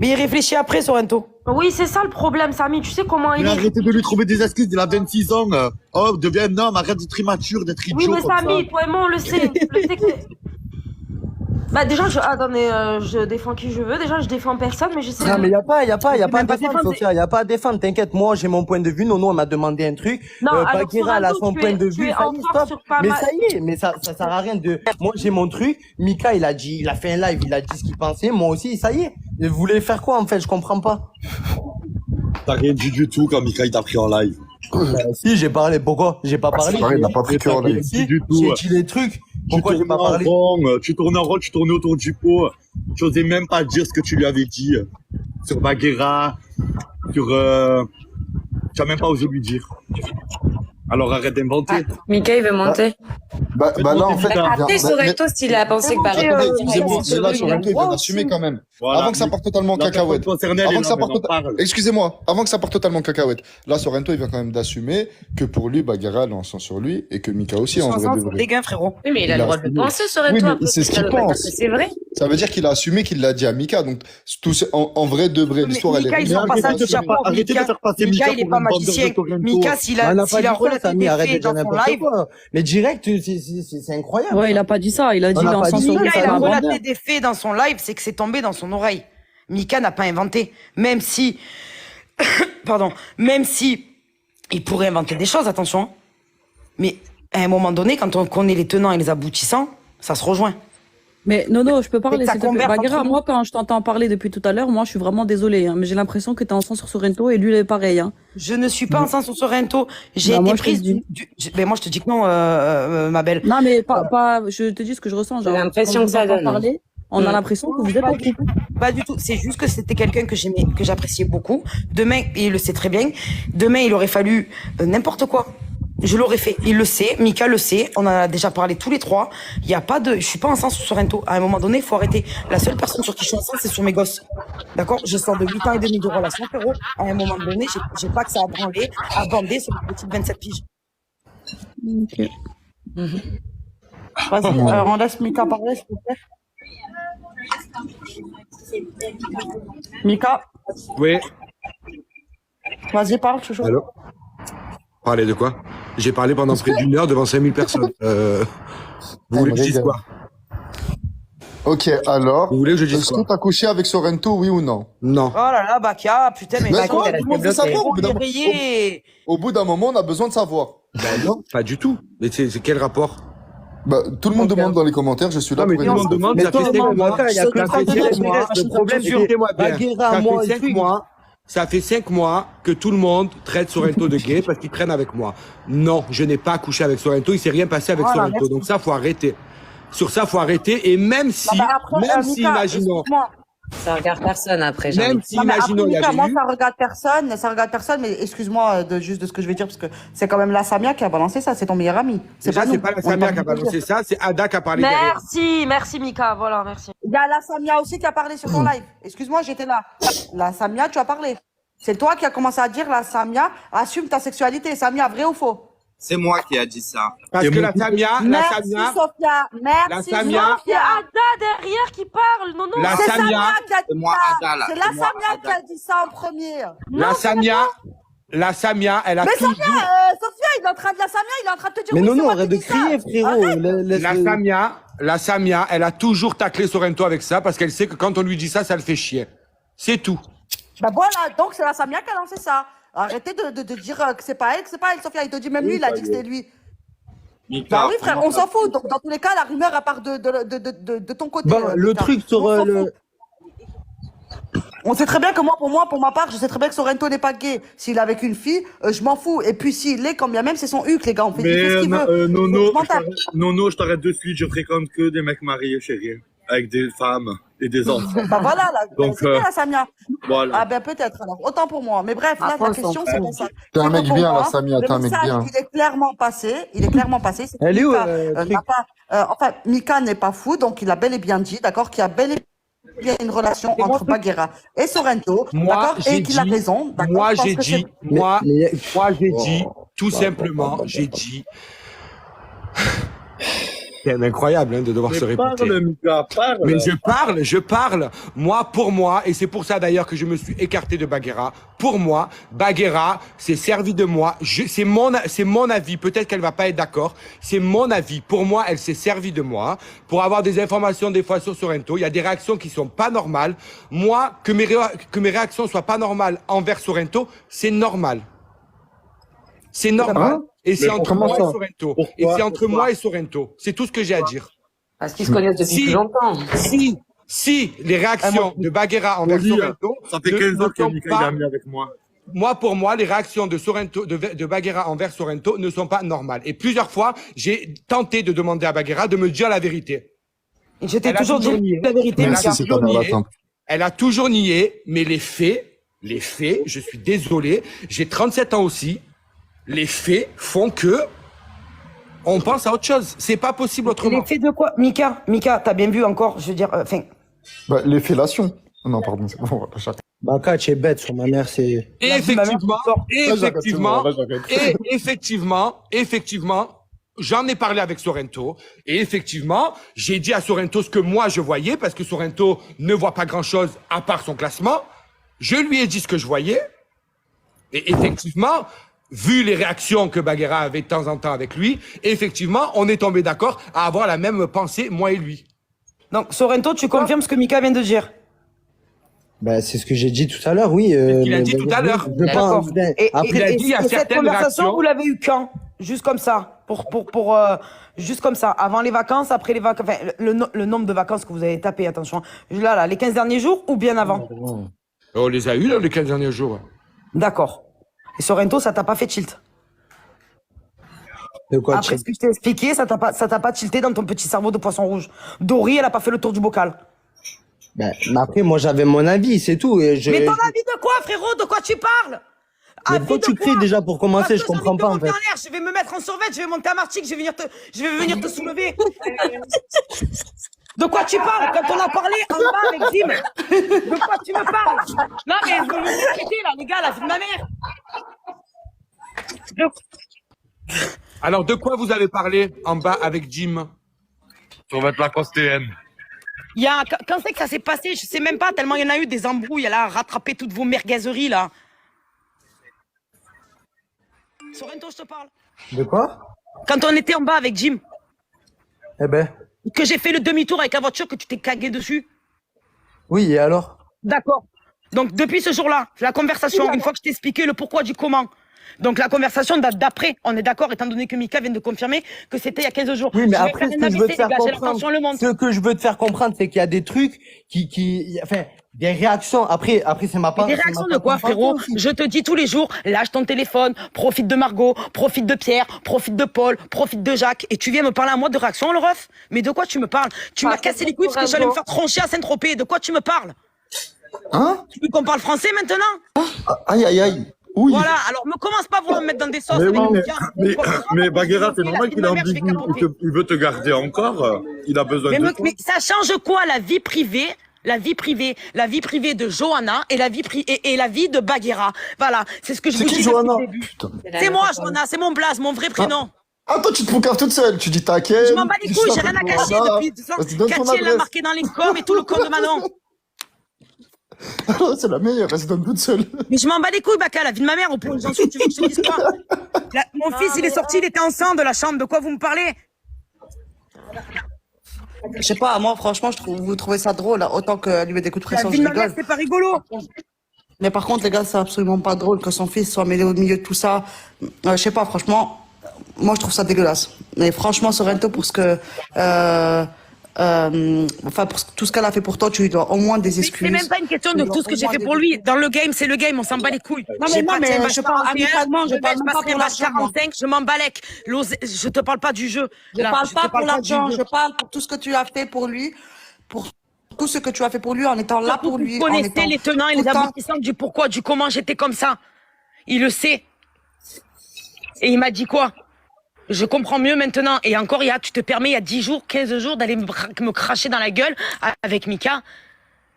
Mais il réfléchit après, Sorrento. Oui, c'est ça le problème, Samy. Tu sais comment il Mais est. arrêtez de lui trouver des excuses, il a 26 ans. Oh, deviens un homme, arrête d'être immature, d'être idiot Oui, mais comme Samy, ça. toi et moi, on le sait. On le sait que... Bah déjà, attendez, je défends qui je veux. Déjà, je défends personne, mais j'essaie Non, de... mais y a pas à même pas défendre, défendre, Sophia. Y a pas à défendre. T'inquiète, moi, j'ai mon point de vue. Nono, elle m'a demandé un truc. Non, alors, Bagheera, elle a Sorrento, son point de tu vue. es Ça en y est, force stop. sur pas Mais mal. ça y est, mais ça sert à rien de. Moi, j'ai mon truc. Mika, il a fait un live, il a dit ce qu'il pensait. Moi aussi, ça y est. Et vous voulez faire quoi, en fait? Je comprends pas. T'as rien dit du tout quand Mika il t'a pris en live. Si, j'ai parlé. Pourquoi? J'ai pas parlé. C'est pareil, il n'a pas pris que en live. Si, du tout. j'ai dit les trucs. Pourquoi j'ai pas parlé? Tu tournais en rond, tu tournais autour du pot. Tu osais même pas dire ce que tu lui avais dit sur Bagheera, sur. Tu as même pas osé lui dire. Alors arrête d'inventer. Mika, il veut monter. Bah là, en fait, Après, Sorrento, s'il a pensé que par attendez, excusez-moi, mais là, Sorrento, il vient d'assumer quand même. Voilà. Avant que ça parte totalement cacahuète. Avant que ça parte excusez-moi, avant que ça parte totalement cacahuète. Là, Sorrento, il vient quand même d'assumer que pour lui, Bagheera, elle est en sang sur lui et que Mika aussi, en vrai de vrai. Les gars, frérot. Oui, mais il a le droit de le penser, Sorrento. Oui, mais après, c'est ce ça qu'il veut pas dire pense. que c'est vrai. Ça veut dire qu'il a assumé qu'il l'a dit à Mika. Donc, en vrai de vrai, l'histoire, elle est Mika, il sort pas ça du chapeau. Arrêtez de faire passer Mika, Mika il est pour pas une bande de magicien. Sorrento. Mika, s'il On a n'a pas dit ça, relaté Samy, des arrête de faits dire dans son n'importe live, quoi. Mais direct, c'est incroyable. Ouais, il a pas dit ça. Il a dit On il n'a est en pas sang dit sur ça, lui, Mika, il ça a va relaté vendre. des faits dans son live, c'est que c'est tombé dans son oreille. Mika n'a pas inventé. Même si, pardon, même si il pourrait inventer des choses, attention. Mais à un moment donné, quand on connaît les tenants et les aboutissants, ça se rejoint. Mais non, je peux parler, Et que ça s'il te plaît. converge Bagheera, entre nous. moi, quand je t'entends parler depuis tout à l'heure, moi, je suis vraiment désolée, hein, mais j'ai l'impression que t'es en sang sur Sorrento et lui, il est pareil, hein. Je ne suis pas en sens sur Sorrento. J'ai Bah, été moi, je te prise dis. ben moi, je te dis que non, ma belle. Non, mais pas, je te dis ce que je ressens. J'ai l'impression quand que ça je vous entends donne, hein. parler, on a l'impression que vous êtes en couple. Pas du tout. C'est juste que c'était quelqu'un que j'aimais, que j'appréciais beaucoup. Demain, et il le sait très bien. Demain, il aurait fallu n'importe quoi. Je l'aurais fait. Il le sait. Mika le sait. On en a déjà parlé tous les trois. Il y a pas de, je suis pas en sens sur Sorrento. À un moment donné, il faut arrêter. La seule personne sur qui je suis en sens, c'est sur mes gosses. D'accord? Je sors de 8 ans et demi de relation, frérot. À un moment donné, j'ai pas que ça à branler, à bander sur une petite 27 piges. Ok. Vas-y, on laisse Mika parler, s'il te plaît. Mika, Oui. vas-y, parle, toujours. Allô? Parler de quoi? J'ai parlé pendant près d'une heure devant 5000 personnes. Vous voulez que je dise quoi? Ok, alors, Vous voulez que je dise est-ce quoi? que t'as couché avec Sorrento, oui ou non? Non. Oh là là, Bakia, putain, mais Mais quoi, tout le monde veut savoir. Au bout d'un moment, on a besoin de savoir. Ben non, pas du tout. Mais c'est quel rapport? Bah, tout le monde demande dans les commentaires, je suis là Non, mais pour tout le monde répondre. demande, Mais ça fait toi, 5 moi, mois. il y a que Ça ça fait qui 5 reste, mois. le problème, c'est que Écoutez-moi bien. Bagheera, Ça moi, fait un 5 truc. mois. Ça fait 5 mois que tout le monde traite Sorrento de gay parce qu'il traîne avec moi. Non, je n'ai pas couché avec Sorrento. Il s'est rien passé avec Voilà, Sorrento. merci. Donc ça, faut arrêter. Sur ça, faut arrêter. Et même si, Non, mais après, si, Mika, imaginons, excuse-moi. Ça regarde personne après, j'ai envie même de si, Non, mais après, imaginons, il y Mika, avait moi, eu, ça regarde personne, mais excuse-moi juste de ce que je vais dire, parce que c'est quand même la Samia qui a balancé ça, c'est ton meilleur ami. C'est déjà, pas nous. c'est pas la On est Samia pas qui a obligé de balancé dire. ça, c'est Ada qui a parlé derrière. Merci Mika, voilà, merci. Il y a la Samia aussi qui a parlé sur ton live. Excuse-moi, j'étais là. La Samia, tu as parlé. C'est toi qui as commencé à dire, la Samia, assume ta sexualité. Samia, vrai ou faux? C'est moi qui a dit ça. Parce que la Samia, Merci, Sophia. Merci, La Samia- Il y a Ada derrière qui parle, non, non. La C'est Samia- Samia qui a dit C'est moi, ça. Ada, là. C'est C'est la moi, Samia qui Ada. a dit ça en premier. la Samia, elle a Mais toujours, Sophia, il est en train de la Samia, il est en train de te dire. Mais oui, non, c'est non, moi arrête qui de dis ça. crier, frérot. Arrête. la Samia, elle a toujours taclé Sorrento avec ça parce qu'elle sait que quand on lui dit ça, ça le fait chier. C'est tout. Bah voilà, donc c'est la Samia qui a lancé ça. Arrêtez de dire que c'est pas elle, Sophia. Il te dit même lui, il a dit que c'était lui. Mika, Bah oui, frère, on s'en fout. Donc dans tous les cas, la rumeur, elle part de ton côté. Bon, le Mika. truc sur On s'en le. fout. On sait très bien que pour ma part, je sais très bien que Sorrento n'est pas gay. S'il est avec une fille, je m'en fous. Et puis s'il l'est, quand bien même, c'est son huc, les gars. On fait, il fait ce qu'il veut. Nono, Je m'en tape. Nono, je t'arrête de suite, je fréquente que des mecs mariés, chérie. Avec des femmes et des enfants. Bah voilà, là, Donc, c'est bien la Samia. Voilà. Ah ben peut-être alors, autant pour moi. Mais bref, là, la question, c'est pas ça. T'es un mec Pour bien, moi, la Samia, t'es un le mec message, bien. il est clairement passé. C'est que Elle est où, Mika, truc n'a pas, enfin, Mika n'est pas fou, donc il a bel et bien dit, d'accord, qu'il y a bel et bien une relation entre Bagheera et Sorrento, Moi, d'accord, j'ai et qu'il a dit- raison. d'accord, Moi, je pense j'ai que dit, c'est- moi, Mais- j'ai dit, tout simplement, j'ai dit, C'est incroyable hein, de devoir se répéter. Parle, Mika, parle. Mais je parle. Moi, pour moi, et c'est pour ça d'ailleurs que je me suis écarté de Bagheera. Pour moi, Bagheera s'est servi de moi. C'est mon avis. Peut-être qu'elle va pas être d'accord. C'est mon avis. Pour moi, elle s'est servie de moi pour avoir des informations des fois sur Sorrento. Il y a des réactions qui sont pas normales. Moi, que mes réactions soient pas normales envers Sorrento, c'est normal. C'est normal. Et c'est entre moi et Sorrento. Et c'est entre moi et Sorrento. C'est tout ce que j'ai à dire. Parce qu'ils se connaissent depuis plus longtemps. Si les réactions de Bagheera envers Sorrento, ça fait 15 ans que Mika est ami avec moi. Pour moi, les réactions de Sorrento, de Bagheera envers Sorrento ne sont pas normales. Et plusieurs fois, j'ai tenté de demander à Bagheera de me dire la vérité. Je t'ai toujours dit la vérité, Mika. Elle a toujours nié, mais les faits, je suis désolé, j'ai 37 ans aussi. Les faits font que on pense à autre chose. C'est pas possible autrement. Les faits de quoi? Mika, t'as bien vu encore, je veux dire, les fellations. Non, pardon, c'est bon, Baka, tu es bête sur ma mère, c'est... Effectivement, j'en ai parlé avec Sorrento. Et effectivement, j'ai dit à Sorrento ce que moi je voyais, parce que Sorrento ne voit pas grand-chose à part son classement. Je lui ai dit ce que je voyais. Et effectivement... Vu les réactions que Bagheera avait de temps en temps avec lui, effectivement, on est tombé d'accord à avoir la même pensée, moi et lui. Donc, Sorrento, tu confirmes ce que Mika vient de dire? Bah, c'est ce que j'ai dit tout à l'heure, oui. Il a dit tout à l'heure. D'accord. Et cette certaines conversation, réactions. vous l'avez eu quand? Juste comme ça, juste comme ça, avant les vacances, après les vacances, enfin, le nombre de vacances que vous avez tapé, attention. Là, les 15 derniers jours ou bien avant? On les a eu là, les 15 derniers jours. D'accord. Et Sorrento, ça t'a pas fait tilt? De quoi, après ce que je t'ai expliqué, ça t'a pas tilté dans ton petit cerveau de poisson rouge. Dory, elle a pas fait le tour du bocal. Ben, mais après, moi, j'avais mon avis, c'est tout. Mais ton avis de quoi, frérot? De quoi tu parles? Mais pourquoi tu cries déjà pour commencer? Je comprends pas, en fait. Je vais me mettre en survêt, je vais monter à Martigues, je vais venir te soulever. De quoi tu parles? Quand on a parlé en bas avec Jim, de quoi tu me parles? Non, mais je veux me traiter, là, les gars, la vie de ma mère. Alors, de quoi vous avez parlé en bas avec Jim? Sur votre Lacoste TN. Quand c'est que ça s'est passé, je sais même pas, tellement il y en a eu des embrouilles, là, à rattraper toutes vos merguezeries, là. Sorrento, je te parle. De quoi? Quand on était en bas avec Jim. Eh ben. Que j'ai fait le demi-tour avec la voiture, que tu t'es cagué dessus. Oui, et alors? D'accord. Donc, depuis ce jour-là, la conversation, une fois que je t'ai expliqué le pourquoi du comment. Donc, la conversation date d'après. On est d'accord, étant donné que Mika vient de confirmer que c'était il y a 15 jours. Oui, mais après, ce que je veux te faire comprendre, c'est qu'il y a des trucs enfin, des réactions. Après, c'est ma part. Des réactions de quoi, frérot? Je te dis tous les jours, lâche ton téléphone, profite de Margot, profite de Pierre, profite de Paul, profite de Jacques, et tu viens me parler à moi de réaction, le ref? Mais de quoi tu me parles? Tu m'as cassé les couilles parce que j'allais me faire troncher à Saint-Tropez. De quoi tu me parles? Hein? Tu veux qu'on parle français maintenant? Aïe, aïe, aïe. Oui. Voilà, alors me commence pas à vouloir me mettre dans des sauces. Mais Bagheera, c'est normal qu'il est ambigu. Il veut te garder encore. Il a besoin de toi. Mais ça change quoi, la vie privée? La vie privée de Johanna et la vie de Bagheera. Voilà, c'est ce que je vous dis depuis le début. C'est moi, Johanna, c'est mon blaze, mon vrai prénom. Ah, toi, tu te poucaves toute seule. Tu dis t'inquiète. Je m'en bats les couilles, j'ai rien à cacher depuis. Cathy, elle l'a marqué dans les coms et tout le compte de Manon. C'est la meilleure, elle se donne toute seule. Mais je m'en bats les couilles, Baka, la vie de ma mère, au point où j'en suis, tu veux que je te dise quoi? Mon fils, il est sorti, il était enceinte de la chambre, de quoi vous me parlez? Je sais pas, moi, franchement, vous trouvez ça drôle, là, autant que lui met des coups de pression, La vie de ma mère, c'est pas rigolo. Mais par contre, les gars, c'est absolument pas drôle que son fils soit mêlé au milieu de tout ça. Je sais pas, franchement, moi, je trouve ça dégueulasse. Mais franchement, Sorrento, pour ce que... enfin, pour tout ce qu'elle a fait pour toi, tu lui dois au moins des excuses. C'est même pas une question de tout ce que j'ai fait pour lui. Dans le game, c'est le game, on s'en bat les couilles. Non, mais je parle amicalement, je parle pas pour l'argent. 45, je m'en balèque. Je te parle pas du jeu. Je parle pas pour l'argent, je parle pour tout ce que tu as fait pour lui, pour tout ce que tu as fait pour lui en étant là pour lui. Vous connaissez les tenants et les aboutissants du pourquoi, du comment j'étais comme ça. Il le sait. Et il m'a dit quoi? Je comprends mieux maintenant. Et encore, tu te permets, il y a 10 jours, 15 jours, d'aller me cracher dans la gueule avec Mika.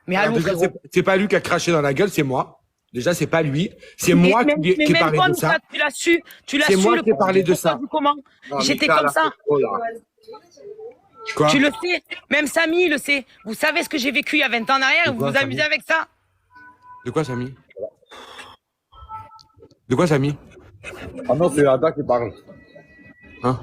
Mais allô, déjà, c'est pas lui qui a craché dans la guelle, c'est moi. Déjà, c'est pas lui. C'est moi qui ai parlé de ça. Tu l'as su. C'est moi qui ai parlé de ça. J'étais comme ça. Quoi? Tu le sais. Même Samy, il le sait. Vous savez ce que j'ai vécu il y a 20 ans en arrière. Vous vous amusez avec ça? De quoi, Samy? De quoi, Samy? Ah non, c'est Ada qui parle. Hein?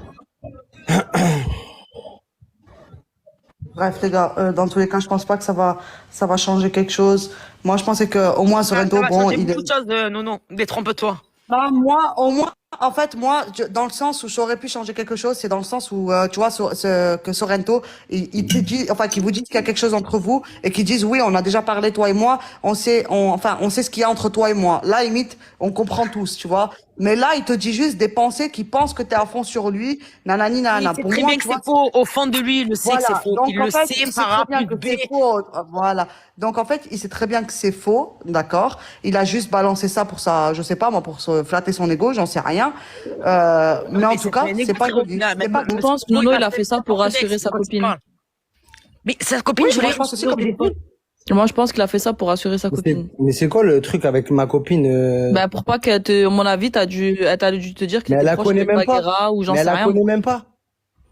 Bref, les gars, dans tous les cas, je pense pas que ça va changer quelque chose. Moi, je pensais que au moins Sorrento, Ça va bon, changer il beaucoup de choses. Non, détrompe-toi. bah, moi, au moins, en fait, moi, dans le sens où j'aurais pu changer quelque chose, c'est dans le sens où, tu vois, que Sorrento, il te dit, enfin, qu'il vous dit qu'il y a quelque chose entre vous et qu'ils disent, oui, on a déjà parlé, toi et moi, on sait ce qu'il y a entre toi et moi. Là, limite, on comprend tous, tu vois. Mais là, il te dit juste des pensées qui pensent que t'es à fond sur lui, nanani, nanana. Il sait Pour très moi, bien tu que vois, c'est faux. Au fond de lui, il le sait que c'est faux. donc, Il en le fait, sait il par très A bien plus que B. c'est faux. Voilà. Donc, en fait, il sait très bien que c'est faux, d'accord. Il a juste balancé ça pour ça, je sais pas, moi, pour se flatter son ego, j'en sais rien. Mais en tout cas, c'est pas joli. Je pense que Nono, il a fait ça pour rassurer sa copine. Mais sa copine, Oui, je moi, l'ai je pense que c'est comme des Moi, je pense qu'il a fait ça pour rassurer sa copine. Mais c'est quoi le truc avec ma copine Bah, pour pas qu'elle te, à mon avis, elle t'a dû te dire qu'il Mais elle était la proche connaît de même pas. Baguera ou j'en Mais sais elle la rien. connaît même pas.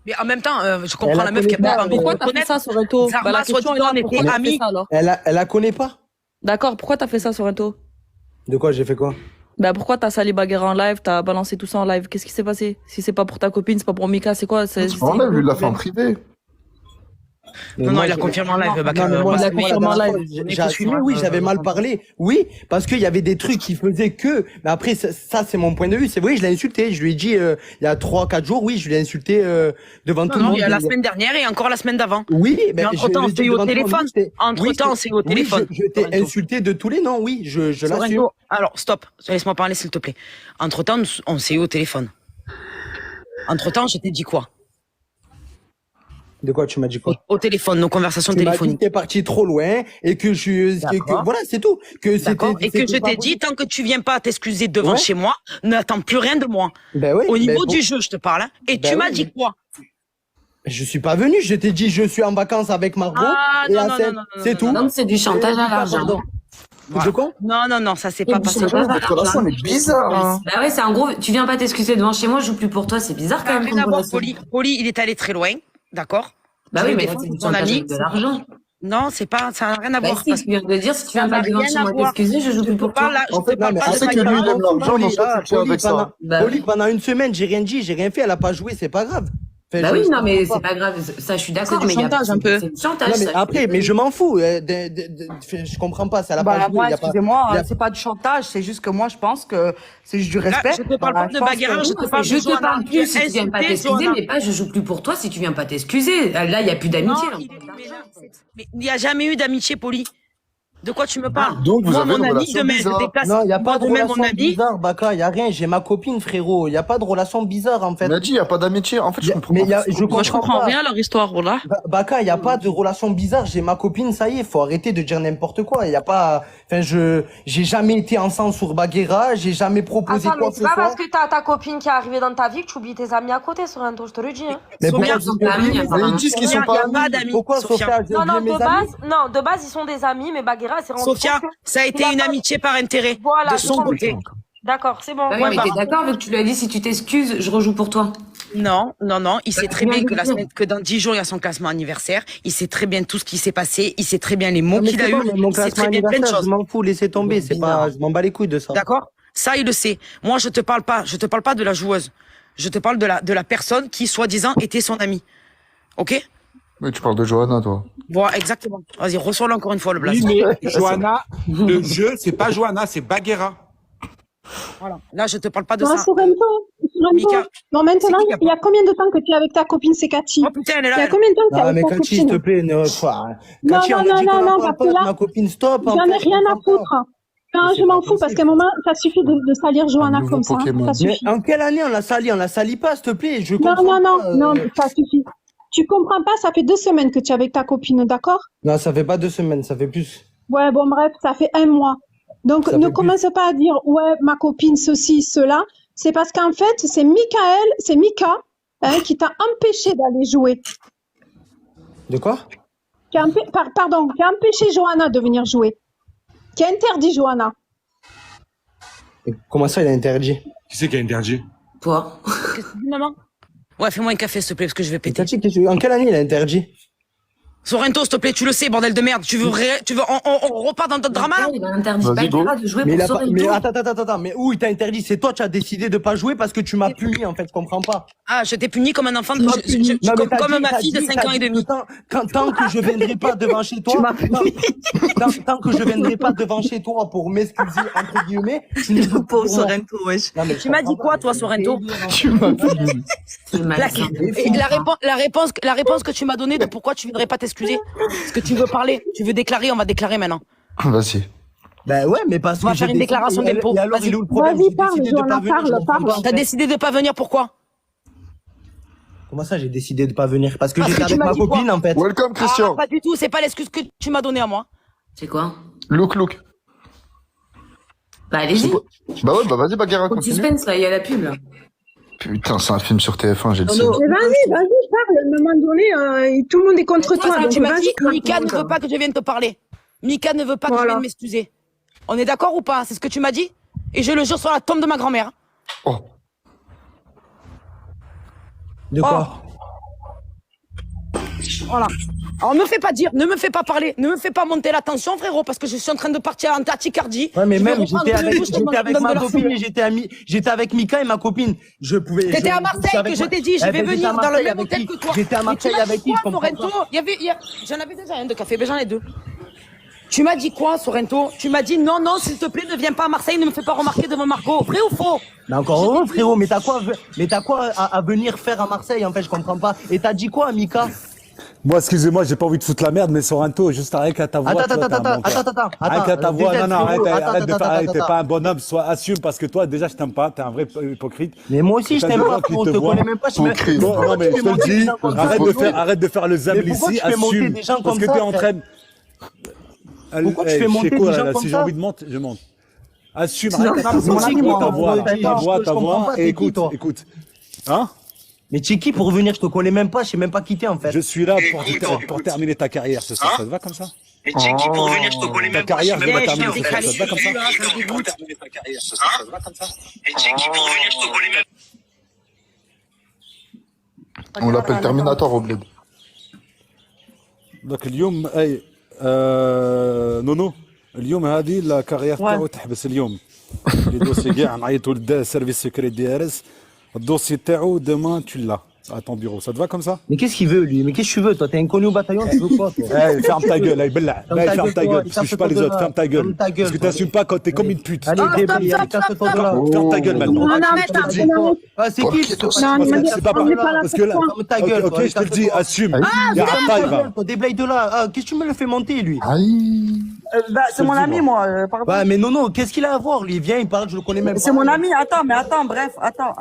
Mais en même temps, je Elle comprends la la meuf qui a connaît pas pas, envie de Pourquoi me t'as fait connaître. ça, Sorrento? Bah, Zarma, la soit question dit est là, on était pourquoi t'as fait amis. ça, alors? Elle la connaît pas. D'accord, pourquoi t'as fait ça, Sorrento? De quoi j'ai fait quoi? Bah, pourquoi t'as sali Baguera en live, t'as balancé tout ça en live? Qu'est-ce qui s'est passé? Si c'est pas pour ta copine, c'est pas pour Mika, c'est quoi? En live, il l'a fait en privé. Mais Non, moi, il a je- confirmé en live, Non, Bakar. mais moi, Il a moi, la confirmé en dernière live. fois, j'ai assumé, oui, j'avais mal parlé. Oui, parce qu'il y avait des trucs qui faisaient que, mais après, ça c'est mon point de vue. C'est vrai, je l'ai insulté. Je lui ai dit, il y a 3-4 jours, oui, je l'ai insulté, devant tout le Non, monde. il y a la semaine dernière et encore la semaine d'avant. Oui, Mais ben, entre-temps, je on l'ai s'est dit eu au devant tout le monde. téléphone. Oui, Entre-temps, on s'est eu au téléphone. Oui, je t'ai Sorrento. insulté de tous les noms, oui, je l'assume. Sorrento. Alors, stop. Laisse-moi parler, s'il te plaît. Entre-temps, on s'est eu au téléphone. Entre-temps, je t'ai dit quoi? De quoi tu m'as dit quoi? Au téléphone, nos conversations Tu m'as dit que téléphoniques. t'es parti trop loin et que D'accord. voilà, c'est tout. Que D'accord. Et que c'était je pas t'ai dit, possible. tant que tu viens pas t'excuser devant Ouais. chez moi, n'attends plus rien de moi. Ben oui, Au ben niveau bon. du jeu, je te parle. Hein. Et Ben tu m'as oui, dit mais- quoi? Je suis pas venu, je t'ai dit je suis en vacances avec Margot Ah, et non, à non, Seine, non, non, c'est non, tout. Non, c'est du chantage à l'argent. Pardon. De quoi? Non, ça s'est pas passé. chantage à Votre relation, l'argent. elle est bizarre, hein. Bah ouais, c'est en gros, tu viens pas t'excuser devant chez moi, je joue plus pour toi, c'est bizarre quand Ça n'a même. rien à comme voir, relation. Poli, il est allé très loin. D'accord? Bah Je oui, le mais défends, c'est du ton chantage ami. avec de l'argent. Non, c'est pas, ça n'a rien à Bah voir. si, parce tu viens de le dire, si tu ça viens n'a pas devant rien chez à moi voir. t'excuser, je joue plus Je pour te parle toi. là, je En te fait, parle mais pas on de sait que Baguera. lui, il aime l'argent, mais on sait que tu es avec ça. Bah Poli, ouais. pendant une semaine, j'ai rien dit, j'ai rien fait, elle a pas joué, c'est pas grave. Enfin, Bah je- oui, je non, mais comprends c'est pas grave, ça je suis C'est d'accord, du mais il y a chantage, un peu. c'est du chantage. Non, mais ça, après, mais je m'en fous. Je comprends pas, ça l'a pas Bah, joué. moi, Y a pas- excusez-moi, y a- c'est pas du chantage, c'est juste que moi, je pense que c'est juste du Là, respect. je te parle Bah, pas de je pense Baguera, que- je te parle Je de te Johanna. parle plus si tu viens pas Insulter t'excuser, Johanna. mais pas je joue plus pour toi si tu viens pas t'excuser. Là, il y a plus Non, d'amitié. là. mais il n'y a jamais eu d'amitié, Poli. De quoi tu me parles? Donc, vous Moi, avez mon une ami, relation demain, je bizarre. déplace. Non, y a moi, pas de demain, relation mon ami. bizarre, Baka, y a rien. J'ai ma copine, frérot. Y a pas de relation bizarre, en fait. Il m'a dit, il n'y a pas d'amitié. En fait, je comprends pas. Moi, je comprends rien à leur histoire, voilà. Baka, y a pas de relation bizarre. J'ai ma copine, ça y est. Faut arrêter de dire n'importe quoi. Y a pas. Enfin, j'ai jamais été ensemble sur Baguera. J'ai jamais proposé Attends, quoi mais que c'est ce pas soit. parce que t'as ta copine qui est arrivée dans ta vie que tu oublies tes amis à côté, Sorrento, je te le dis. Hein. Mais Sophia, pourquoi ils sont pas amis, j'ai oublié apparemment. Mais ils disent qu'ils sont Il pas y a amis. pas d'amis. Pourquoi, Sophia. Sophia, j'ai Non, oublié de mes amis? base, de base, ils sont des amis, mais Baguera, elle s'est rendue Sophia, compte que- ça a été Il a une pas- amitié par intérêt. Voilà, De c'est son ça. côté. D'accord, c'est bon. Bah oui, Ouais, mais bah, t'es d'accord vu que tu lui as dit si tu t'excuses, je rejoue pour toi. Non. Il sait très bien bien de que, le dire. que dans 10 jours, il y a son classement anniversaire. Il sait très bien tout ce qui s'est passé. Il sait très bien les mots Non, mais qu'il a c'est eu. bon, mais mon Il sait classement très bien plein de anniversaire, choses. je m'en fous, laissez tomber. C'est pas, je m'en bats les couilles de ça. D'accord? Ça, il le sait. Moi, je te parle pas de la joueuse. Je te parle de la personne qui, soi-disant, était son amie. Ok? Mais tu parles de Johanna, toi. Voilà, exactement. Vas-y, reçois-le encore une fois, le blason. Oui, mais Johanna, le jeu, c'est pas Johanna, c'est Baguera. Voilà. Là, je te parle pas de Non, ça. Sorrento. Mika, Non, maintenant, c'est qui qui a il y a combien de temps que tu es avec ta copine, c'est Cathy? Oh putain, elle est Il y là. a elle. combien de temps que tu es Ah, avec mais ta Cathy, s'il te copine? plaît, Non, Cathy, on a non, dit non, qu'on non, en parle parce pas que de là, ma copine, stop. j'en ai rien à foutre. Non, Mais je c'est m'en pas fous parce possible. qu'à un moment, ça suffit de salir Johanna nouveau comme ça. Pokémon. Ça Mais suffit. en quelle année on l'a sali? On la salit pas, s'il te plaît. Je Non, comprends non, pas, non, ça suffit. Tu comprends pas, ça fait 2 semaines que tu es avec ta copine, d'accord? Non, ça fait pas 2 semaines, ça fait plus. Ouais, bon, bref, ça fait 1 mois. Donc, Ça ne fait commence pas à dire, ouais, ma copine, ceci, cela. C'est parce qu'en fait, c'est Mika, hein, qui t'a empêché d'aller jouer. De quoi? Pardon, qui a empêché Johanna de venir jouer. Qui a interdit Johanna. Et comment ça, il a interdit? Qui c'est qui a interdit? Toi. Qu'est-ce que tu dis, maman? Ouais, fais-moi un café, s'il te plaît, parce que je vais péter. En quelle année il a interdit? Sorrento, s'il te plaît, tu le sais, bordel de merde. Tu veux, on repart dans d'autres dramas, là? Il a interdit Bagheera de jouer Mais, pour Sorrento. mais attends, mais où il t'a interdit? C'est toi, tu as décidé de pas jouer parce que tu m'as puni, en fait, je comprends pas. Ah, je t'ai puni comme un enfant, Non, mais t'as comme dit- ma t'as fille de dit- 5 t'as ans et dit demi. que tant que je viendrai pas devant chez toi, tant que je viendrai pas devant chez toi pour m'excuser, entre guillemets, tu ne peux Pauvre pour moi. Sorrento, wesh. Non, mais Tu m'as dit quoi, toi, Sorrento? Tu m'as puni. La réponse que tu m'as donnée de pourquoi tu voudrais pas t'excuser. Parce que tu veux parler, tu veux déclarer, on va déclarer maintenant. Vas-y. Ben ouais, mais parce que On va faire une déclaration d'impôt. Et alors, il est où le problème? Vas-y, J'ai parle, décidé de Johanna, pas venir, je comprends parle. pas, en T'as fait. décidé de pas venir, pourquoi? Comment ça, j'ai décidé de pas venir? Parce que Parce j'étais que tu avec m'as ma dit quoi? copine, en fait. Welcome, Christian. Ah, pas du tout, c'est pas l'excuse que tu m'as donnée à moi. C'est quoi? Look. Bah, allez-y. Bah ouais, bah vas-y, Bagheera, Au continue. suspense, là, il y a la pub, là. Putain, c'est un film sur TF1, j'ai le seum. Mais vas-y, parle. À un moment donné, tout le monde est contre toi. Parce que tu donc m'as dit, vas-y, Mika ne veut pas que je vienne te parler. Mika ne veut pas que je Voilà. vienne m'excuser. On est d'accord ou pas? C'est ce que tu m'as dit? Et je le jure sur la tombe de ma grand-mère. Oh. De quoi? Voilà. Alors, me fais pas dire, ne me fais pas parler, ne me fais pas monter la tension, frérot, parce que je suis en train de partir en tachycardie. Ouais, mais Je vais même, reprendre j'étais le avec, douche, je j'étais avec donne ma de la copine, fumée. j'étais avec Mika et ma copine. Je pouvais. T'étais à j'étais Marseille, avec que je moi. t'ai dit, je Eh vais ben, j'étais venir à dans le Marseille même avec hôtel qui? que toi. J'étais à Mais Marseille tu m'as avec dit qui? Je quoi, comprends Sorrento? pas. J'en avais déjà un de café, ben j'en ai deux. Tu m'as dit quoi, Sorrento? Tu m'as dit non, s'il te plaît, ne viens pas à Marseille, ne me fais pas remarquer devant Margot. Vrai ou faux? Mais encore heureux, frérot, mais t'as quoi à venir faire à Marseille, en fait, je comprends pas. Et t'as dit quoi, Mika? Moi, excusez-moi, j'ai pas envie de foutre la merde, mais Sorrento, juste arrête à ta voix. Attends, toi, t'es un bon gars. attends. Arrête à ta voix, Déteste, non, frérot. arrête de faire, t'es Attends. pas un bonhomme, sois assume, parce que toi, déjà, je t'aime pas, t'es un vrai hypocrite. Mais moi aussi, je T'as t'aime des pas, gens qui frérot, te je te voient. connais même pas. Non, mais je te le dis, arrête de faire le zèbre Mais pourquoi ici, tu fais monter assume. des gens Parce comme que ça, t'es en frère? train de... Pourquoi tu fais monter des gens comme Si j'ai ça? envie de monter, je monte. Assume, Non, arrête c'est mon ami, moi. ta voix, Je comprends pas, et t'es qui, toi? écoute. Hein? Mais tu es qui pour venir? Je te connais même pas, je sais même pas qui t'es, en fait. Je suis là pour terminer ta carrière, ça te va comme ça? Mais tu es qui pour venir? Je te connais Ta même pas. carrière, je vais la je terminer, suis ça te va comme ça? pour terminer ta carrière. Ça te va comme ça? Et tu es qui pour venir? Je te connais même On l'appelle Terminator au bled. Donc اليوم اي نونو اليوم هذه لا كارير تاعو تحبس اليوم الدوسي كاع نعيطوا للسيرفيس سيكري دي ار اس الدوسي تاعو demain tu l'as à ton bureau, ça te va comme ça? Mais qu'est-ce qu'il veut, lui? Mais qu'est-ce que tu veux, toi? T'es inconnu au bataillon, tu veux quoi, toi? Ferme ta gueule, allez, bella. Ferme ta gueule, parce que je suis pas les autres, ferme ta gueule. Ferme ta gueule, Parce que t'assumes pas quand t'es comme une pute. Allez, débrouille, allez, casse-toi de là. Ferme ta gueule maintenant. Ah, c'est qui? C'est pas parce que là, Ferme ta gueule, ok, je te le dis, assume. Il y a un taille, va. Déblaye de là. Ah, qu'est-ce que tu me le fais monter, lui? Bah, c'est mon ami, moi. Pardon. Ouais, mais non, qu'est-ce qu'il a à voir, lui? Il vient, il parle, je le connais même pas. C'est mon ami, attends, bref, attends.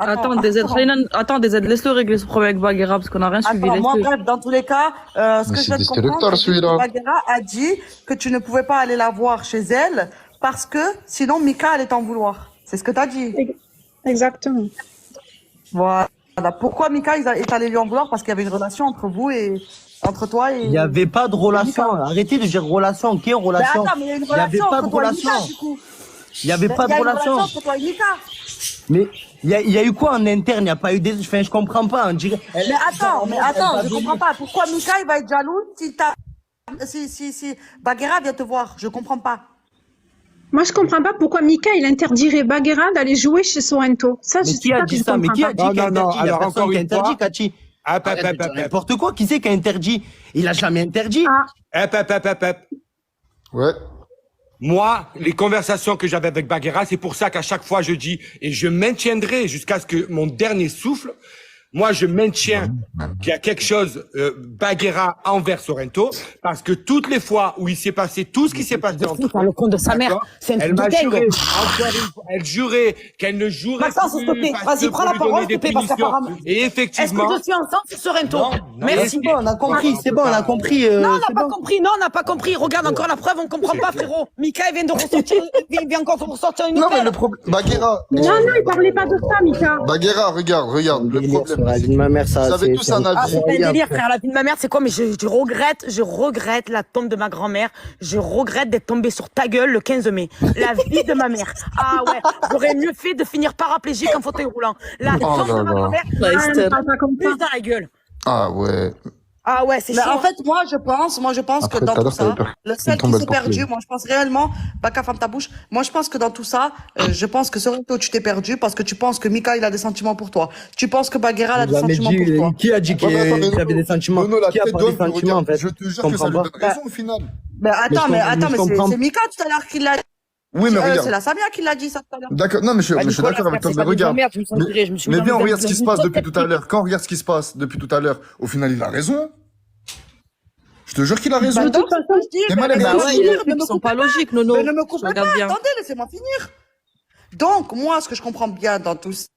Attends, DZ, laisse-le régler ce problème avec Bagheera, parce qu'on a rien suivi. Attends, moi, bref, dans tous les cas, ce que je viens de comprendre, c'est que Bagheera a dit que tu ne pouvais pas aller la voir chez elle parce que sinon Mika allait t'en vouloir. C'est ce que tu as dit. Exactement. Voilà. Pourquoi Mika est allé lui en vouloir? Parce qu'il y avait une relation entre vous et entre toi et. Il n'y avait pas de relation. Arrêtez de dire relation. Ok, relation. Mais attends, mais il y a une Il n'y avait relation pas entre de toi et relation. Mika, du coup. Il n'y avait pas de relation. Il y a une relation entre toi et Mika. Mais il y a eu quoi en interne? Il n'y a pas eu des. Enfin, je comprends pas. On dirait. Mais attends, je comprends pas. Pourquoi Mika il va être jaloux si Bagheera vient te voir? Je comprends pas. Moi, je comprends pas pourquoi Mika, il interdirait Bagheera d'aller jouer chez Sorrento. Ça, Mais qui a dit ça? Mais qui a dit qu'il a interdit? Il y a personne qui a interdit, Kachi. N'importe quoi. Qui c'est qui a interdit? Il a jamais interdit. Ouais. Moi, les conversations que j'avais avec Bagheera, c'est pour ça qu'à chaque fois je dis, et je maintiendrai jusqu'à ce que mon dernier souffle, moi je maintiens qu'il y a quelque chose, Bagheera envers Sorrento, parce que toutes les fois où il s'est passé tout ce qui s'est passé entre le compte de sa mère, c'est un elle truc m'a de dingue. juré, elle jurait qu'elle ne jouerait Maxence, s'il te plaît, vas-y, prends la parole, s'il te plaît, parce qu'apparemment. Et effectivement. Est-ce que je suis enceinte sur Sorrento? Merci. C'est bon, on a compris, c'est bon, on a compris. Non, on n'a pas compris. Regarde encore la preuve, on comprend pas, frérot. Mika, il vient de ressortir, il vient encore de ressortir une Non, nouvelle. mais le problème. Bagheera. Non, il parlait pas de ça, Mika. Bagheera, regarde. Le problème. La vie de ma mère, ça. Vous avez tous un Ah, avis. c'est pas un incroyable. délire, frère. La vie de ma mère, c'est quoi? Mais je regrette la tombe de ma grand-mère. Je regrette d'être tombée sur ta gueule le 15 mai. La vie de ma mère. Ah ouais, j'aurais mieux fait de finir paraplégique en fauteuil roulant. La tombe de ma grand-mère, Pas comme ça. plus dans la gueule. Ah ouais. Ah ouais, c'est Mais chaud. en fait, moi, je pense que Après, dans tout à tout l'heure, t'avais ça, peur le qu'il seul tombe, qui elle s'est porte perdu, les- moi, je pense réellement, Baka, ferme ta bouche. Moi, je pense que dans tout ça, je pense que Sorrento, tu t'es perdu parce que tu penses que Mika, il a des sentiments pour toi. Tu penses que Baguera, il a des Jamais sentiments dit, pour toi. qui a dit qu'il Ouais, mais attends, mais qu'il avait des sentiments? Nono, la Qui a tête parlé d'homme, des sentiments, en fait? je te jure que ça comprends lui pas. donne raison au final. Mais attends, Mais je mais comprends. c'est Mika tout à l'heure qui l'a dit. Oui, mais regarde. C'est la Samia qui l'a dit ça tout à l'heure. D'accord, non, mais je suis d'accord avec toi, mais regarde. Mais viens, on regarde ce qui se passe depuis tout à l'heure. Quand on regarde ce qui se passe depuis tout à l'heure, au final, il a raison. Je te jure qu'il a raison. Bah, donc, c'est ce que je dis, T'es mais mal à laisse-moi l'aise. finir, il y a des ne trucs me qui sont coupez pas logiques, Nono. Mais ne me coupez Regarde pas, bien. attendez, laissez-moi finir. Donc, moi, ce que je comprends bien dans tout ça,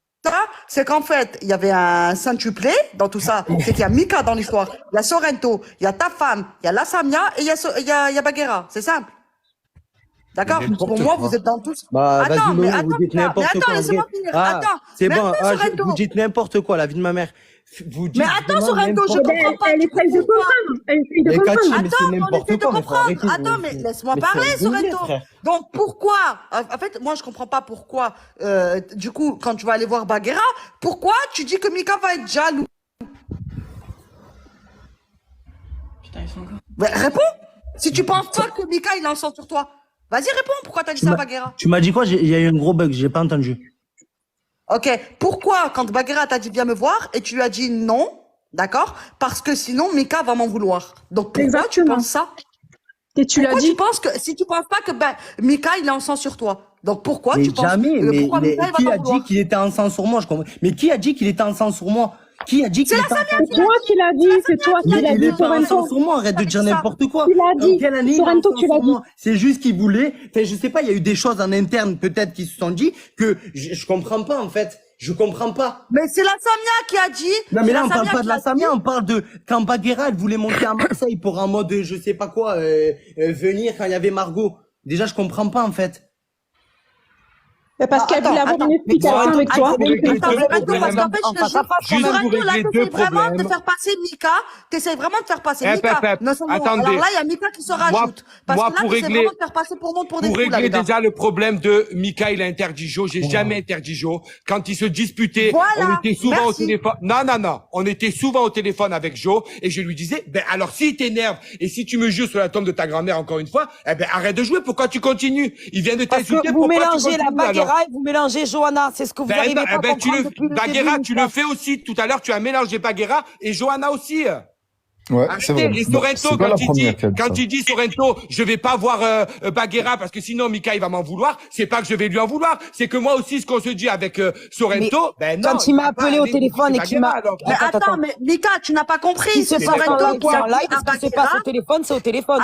c'est qu'en fait, il y avait un centuplé dans tout ça. C'est qu'il y a Mika dans l'histoire, il y a Sorrento, il y a ta femme, il y a la Samia et il y a Baguera. C'est simple. D'accord? Pour moi, vous êtes dans tout ça. Bah, Attends, vas-y, mais Nono, attends, vous dites n'importe mais attends, quoi. laissez-moi finir. Ah, Attends. c'est Mais bon, après, je- Sorrento. vous dites n'importe quoi, la vie de ma mère. Vous dites Mais attends, vraiment Sorrento, je n'importe comprends pas. Elle tu essaye de comprends pas. comprendre. Elle essaye de Mais comprendre. Cathy, mais c'est Attends, on n'importe essaie de quoi, mais faut comprendre. arrêter. Attends, mais laisse-moi mais parler, c'est un délire, Sorrento. frère. Donc, pourquoi, en fait, moi, je comprends pas pourquoi, du coup, quand tu vas aller voir Baguera, pourquoi tu dis que Mika va être jaloux? Putain, ils sont encore. Ben, réponds. Si tu penses pas que Mika, il en sent sur toi. Vas-y, réponds. Pourquoi t'as dit ça à Baguera? Tu m'as dit quoi? Il y a eu un gros bug, j'ai pas entendu. Ok. Pourquoi, quand Baguera t'a dit viens me voir, et tu lui as dit non, d'accord? Parce que sinon, Mika va m'en vouloir. Donc, pourquoi tu Exactement. penses ça? Et tu l'as Pourquoi dit. tu penses que, si tu penses pas que, Mika, il est en sang sur toi. Donc, pourquoi Mais tu penses jamais, pourquoi mais Mika, il va qui t'en a vouloir? dit qu'il était en sang sur moi? Je comprends. Mais qui a dit qu'il était en sang sur moi? Qui a dit qu'il était en sang sur C'est toi qui l'as dit. C'est toi qui Mais l'as il dit, est pas en sang Sorrento. sur moi, arrête de dire n'importe quoi. Tu l'as En dit. quelle année il est en Sorrento, sang tu l'as sur dit. moi? C'est juste qu'il voulait, enfin, je sais pas, il y a eu des choses en interne, peut-être, qui se sont dit, que je comprends pas, en fait. Je comprends pas. Mais c'est la Samia qui a dit. Non, mais c'est là, on Samia parle pas qui de la a Samia, dit. on parle de quand Baguera, elle voulait monter à Marseille pour un mode, je sais pas quoi, venir quand il y avait Margot. Déjà, je comprends pas, en fait. Mais parce Non, qu'elle voulait avoir attends, une explication attends, avec toi. attends, Attends, deux parce problèmes. qu'en fait, je te jure, Juste Sorrento, pour là, régler deux t'essayes vraiment de problèmes. faire passer Mika. T'essayes vraiment de faire passer Eh, Mika. Pep, Non seulement, attendez. alors là, il y a Mika qui se rajoute. Parce moi, que là, pour t'essayes régler- vraiment de faire passer pour monde pour des Pour fous, là, régler les gars. déjà le problème de Mika, il a interdit Joe. J'ai jamais interdit Joe. Quand ils se disputaient, Voilà, on était souvent au merci. téléphone. Non. On était souvent au téléphone avec Joe et je lui disais, ben alors si t'énerves et si tu me jures sur la tombe de ta grand-mère encore une fois, eh ben arrête de jouer. Pourquoi tu continues? Il vient de Parce t'insulter. que vous Pourquoi tu mélangez la continues, alors? Baguera et vous mélangez Johanna. C'est ce que vous Ben, arrivez pas à ben, tu comprendre depuis le Baguera, début. tu le fais aussi. Tout à l'heure, tu as mélangé Baguera et Johanna aussi. Ouais, Arrêtez. c'est vrai. Et Bon, Sorrento, c'est pas la première qui a dit ça. quand il dit Sorrento, je vais pas voir Baguera parce que sinon Mika il va m'en vouloir. C'est pas que je vais lui en vouloir, c'est que moi aussi ce qu'on se dit avec Sorrento, ben non. Quand il m'a va pas appelé au aller téléphone et discuter qu'il m'a... Baguera, alors. Mais Attends, attends, mais Mika, tu n'as pas compris. Ce qui se C'est passe Sorrento en qui a live, dit à ce qui se passe Baguera. au téléphone, c'est au téléphone.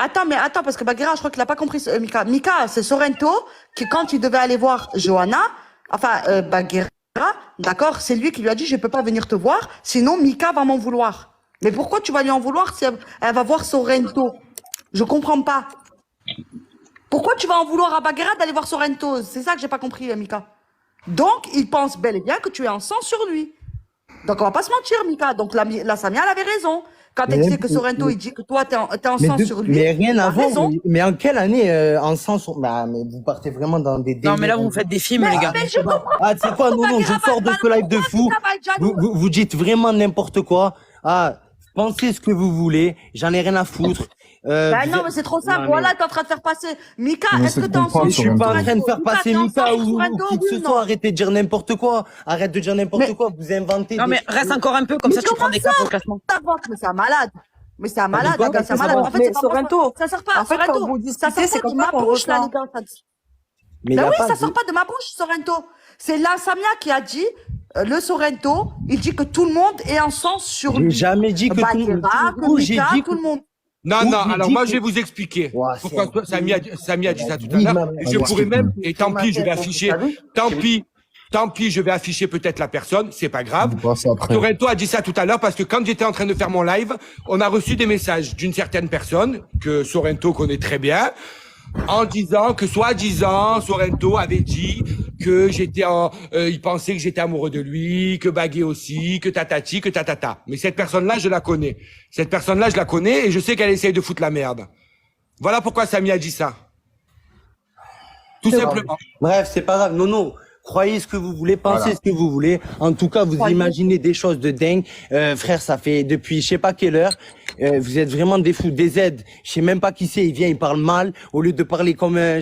Attends, parce que Baguera, je crois qu'il a pas compris, Mika. Mika, c'est Sorrento qui, quand il devait aller voir Johanna, enfin, Baguera, d'accord, c'est lui qui lui a dit, je peux pas venir te voir, sinon Mika va m'en vouloir. Mais pourquoi tu vas lui en vouloir si elle va voir Sorrento? Je comprends pas. Pourquoi tu vas en vouloir à Baguera d'aller voir Sorrento? C'est ça que j'ai pas compris, Mika. Donc, il pense bel et bien que tu es en sang sur lui. Donc, on va pas se mentir, Mika. Donc, la Samia, elle avait raison. Quand elle disait que Sorrento, il dit que toi, t'es en sang sur lui. Mais rien il a à voir. raison. Mais en quelle année en sang sur... Bah, mais vous partez vraiment dans des Non, mais là, délires. vous faites des films, les gars. Mais je comprends Ah, tu sais quoi, non, je sors de ce live de fou. Vous dites vraiment n'importe quoi. Ah, pensez ce que vous voulez. J'en ai rien à foutre. Bah vous non, êtes- mais c'est trop simple. Non, mais- Voilà, t'es en train de faire passer. Mika, Mais est-ce c'est que de t'es en comprendre, sang Je suis pas en train de faire passer t'es en Mika sang ou sur Sorrento, qui que oui ce ou soit. non? Arrêtez de dire n'importe quoi. Arrête de dire n'importe Mais- quoi. Vous inventez. Non, des mais choses. reste encore un peu, comme Mais ça tu prends des comment cas pour le classement. Mais c'est un malade. Mais c'est un malade, quoi, les gars, c'est un ça malade. va. En fait, Mais c'est pas Sorrento, ça sort pas, en fait, quand Sorrento. vous Ça discutez, sort c'est pas de comme ma ça qu'on bouche, là, ressent. les gars. Mais y Ben a oui, pas ça de- sort pas de ma bouche, Sorrento. C'est la Samia qui a dit, le Sorrento, il dit que tout le monde est en sang sur J'ai lui. jamais dit que tout le monde. Baguera, Où que j'ai Mika, dit tout le monde. Non, Où non, j'ai alors dit moi que- je vais vous expliquer Ouah, pourquoi c'est- Samy a dit ça tout à Dis, l'heure. maman, Et je pourrais même, et tant pis, je vais T'as afficher, vu tant pis, je vais afficher peut-être la personne, c'est pas grave. On passe après. Sorrento a dit ça tout à l'heure parce que quand j'étais en train de faire mon live, on a reçu des messages d'une certaine personne que Sorrento connaît très bien en disant que soi-disant Sorrento avait dit que il pensait que j'étais amoureux de lui, que Bagué aussi, que tatati, que tatata. Mais cette personne-là, je la connais. Cette personne-là, je la connais et je sais qu'elle essaye de foutre la merde. Voilà pourquoi Samy a dit ça. Tout simplement. Bref, c'est pas grave. Non. Croyez ce que vous voulez, pensez ce que vous voulez. En tout cas, vous imaginez des choses de dingue. Frère, ça fait depuis je sais pas quelle heure. Vous êtes vraiment des fous. Des aides. Je sais même pas qui c'est. Il vient, il parle mal au lieu de parler comme un.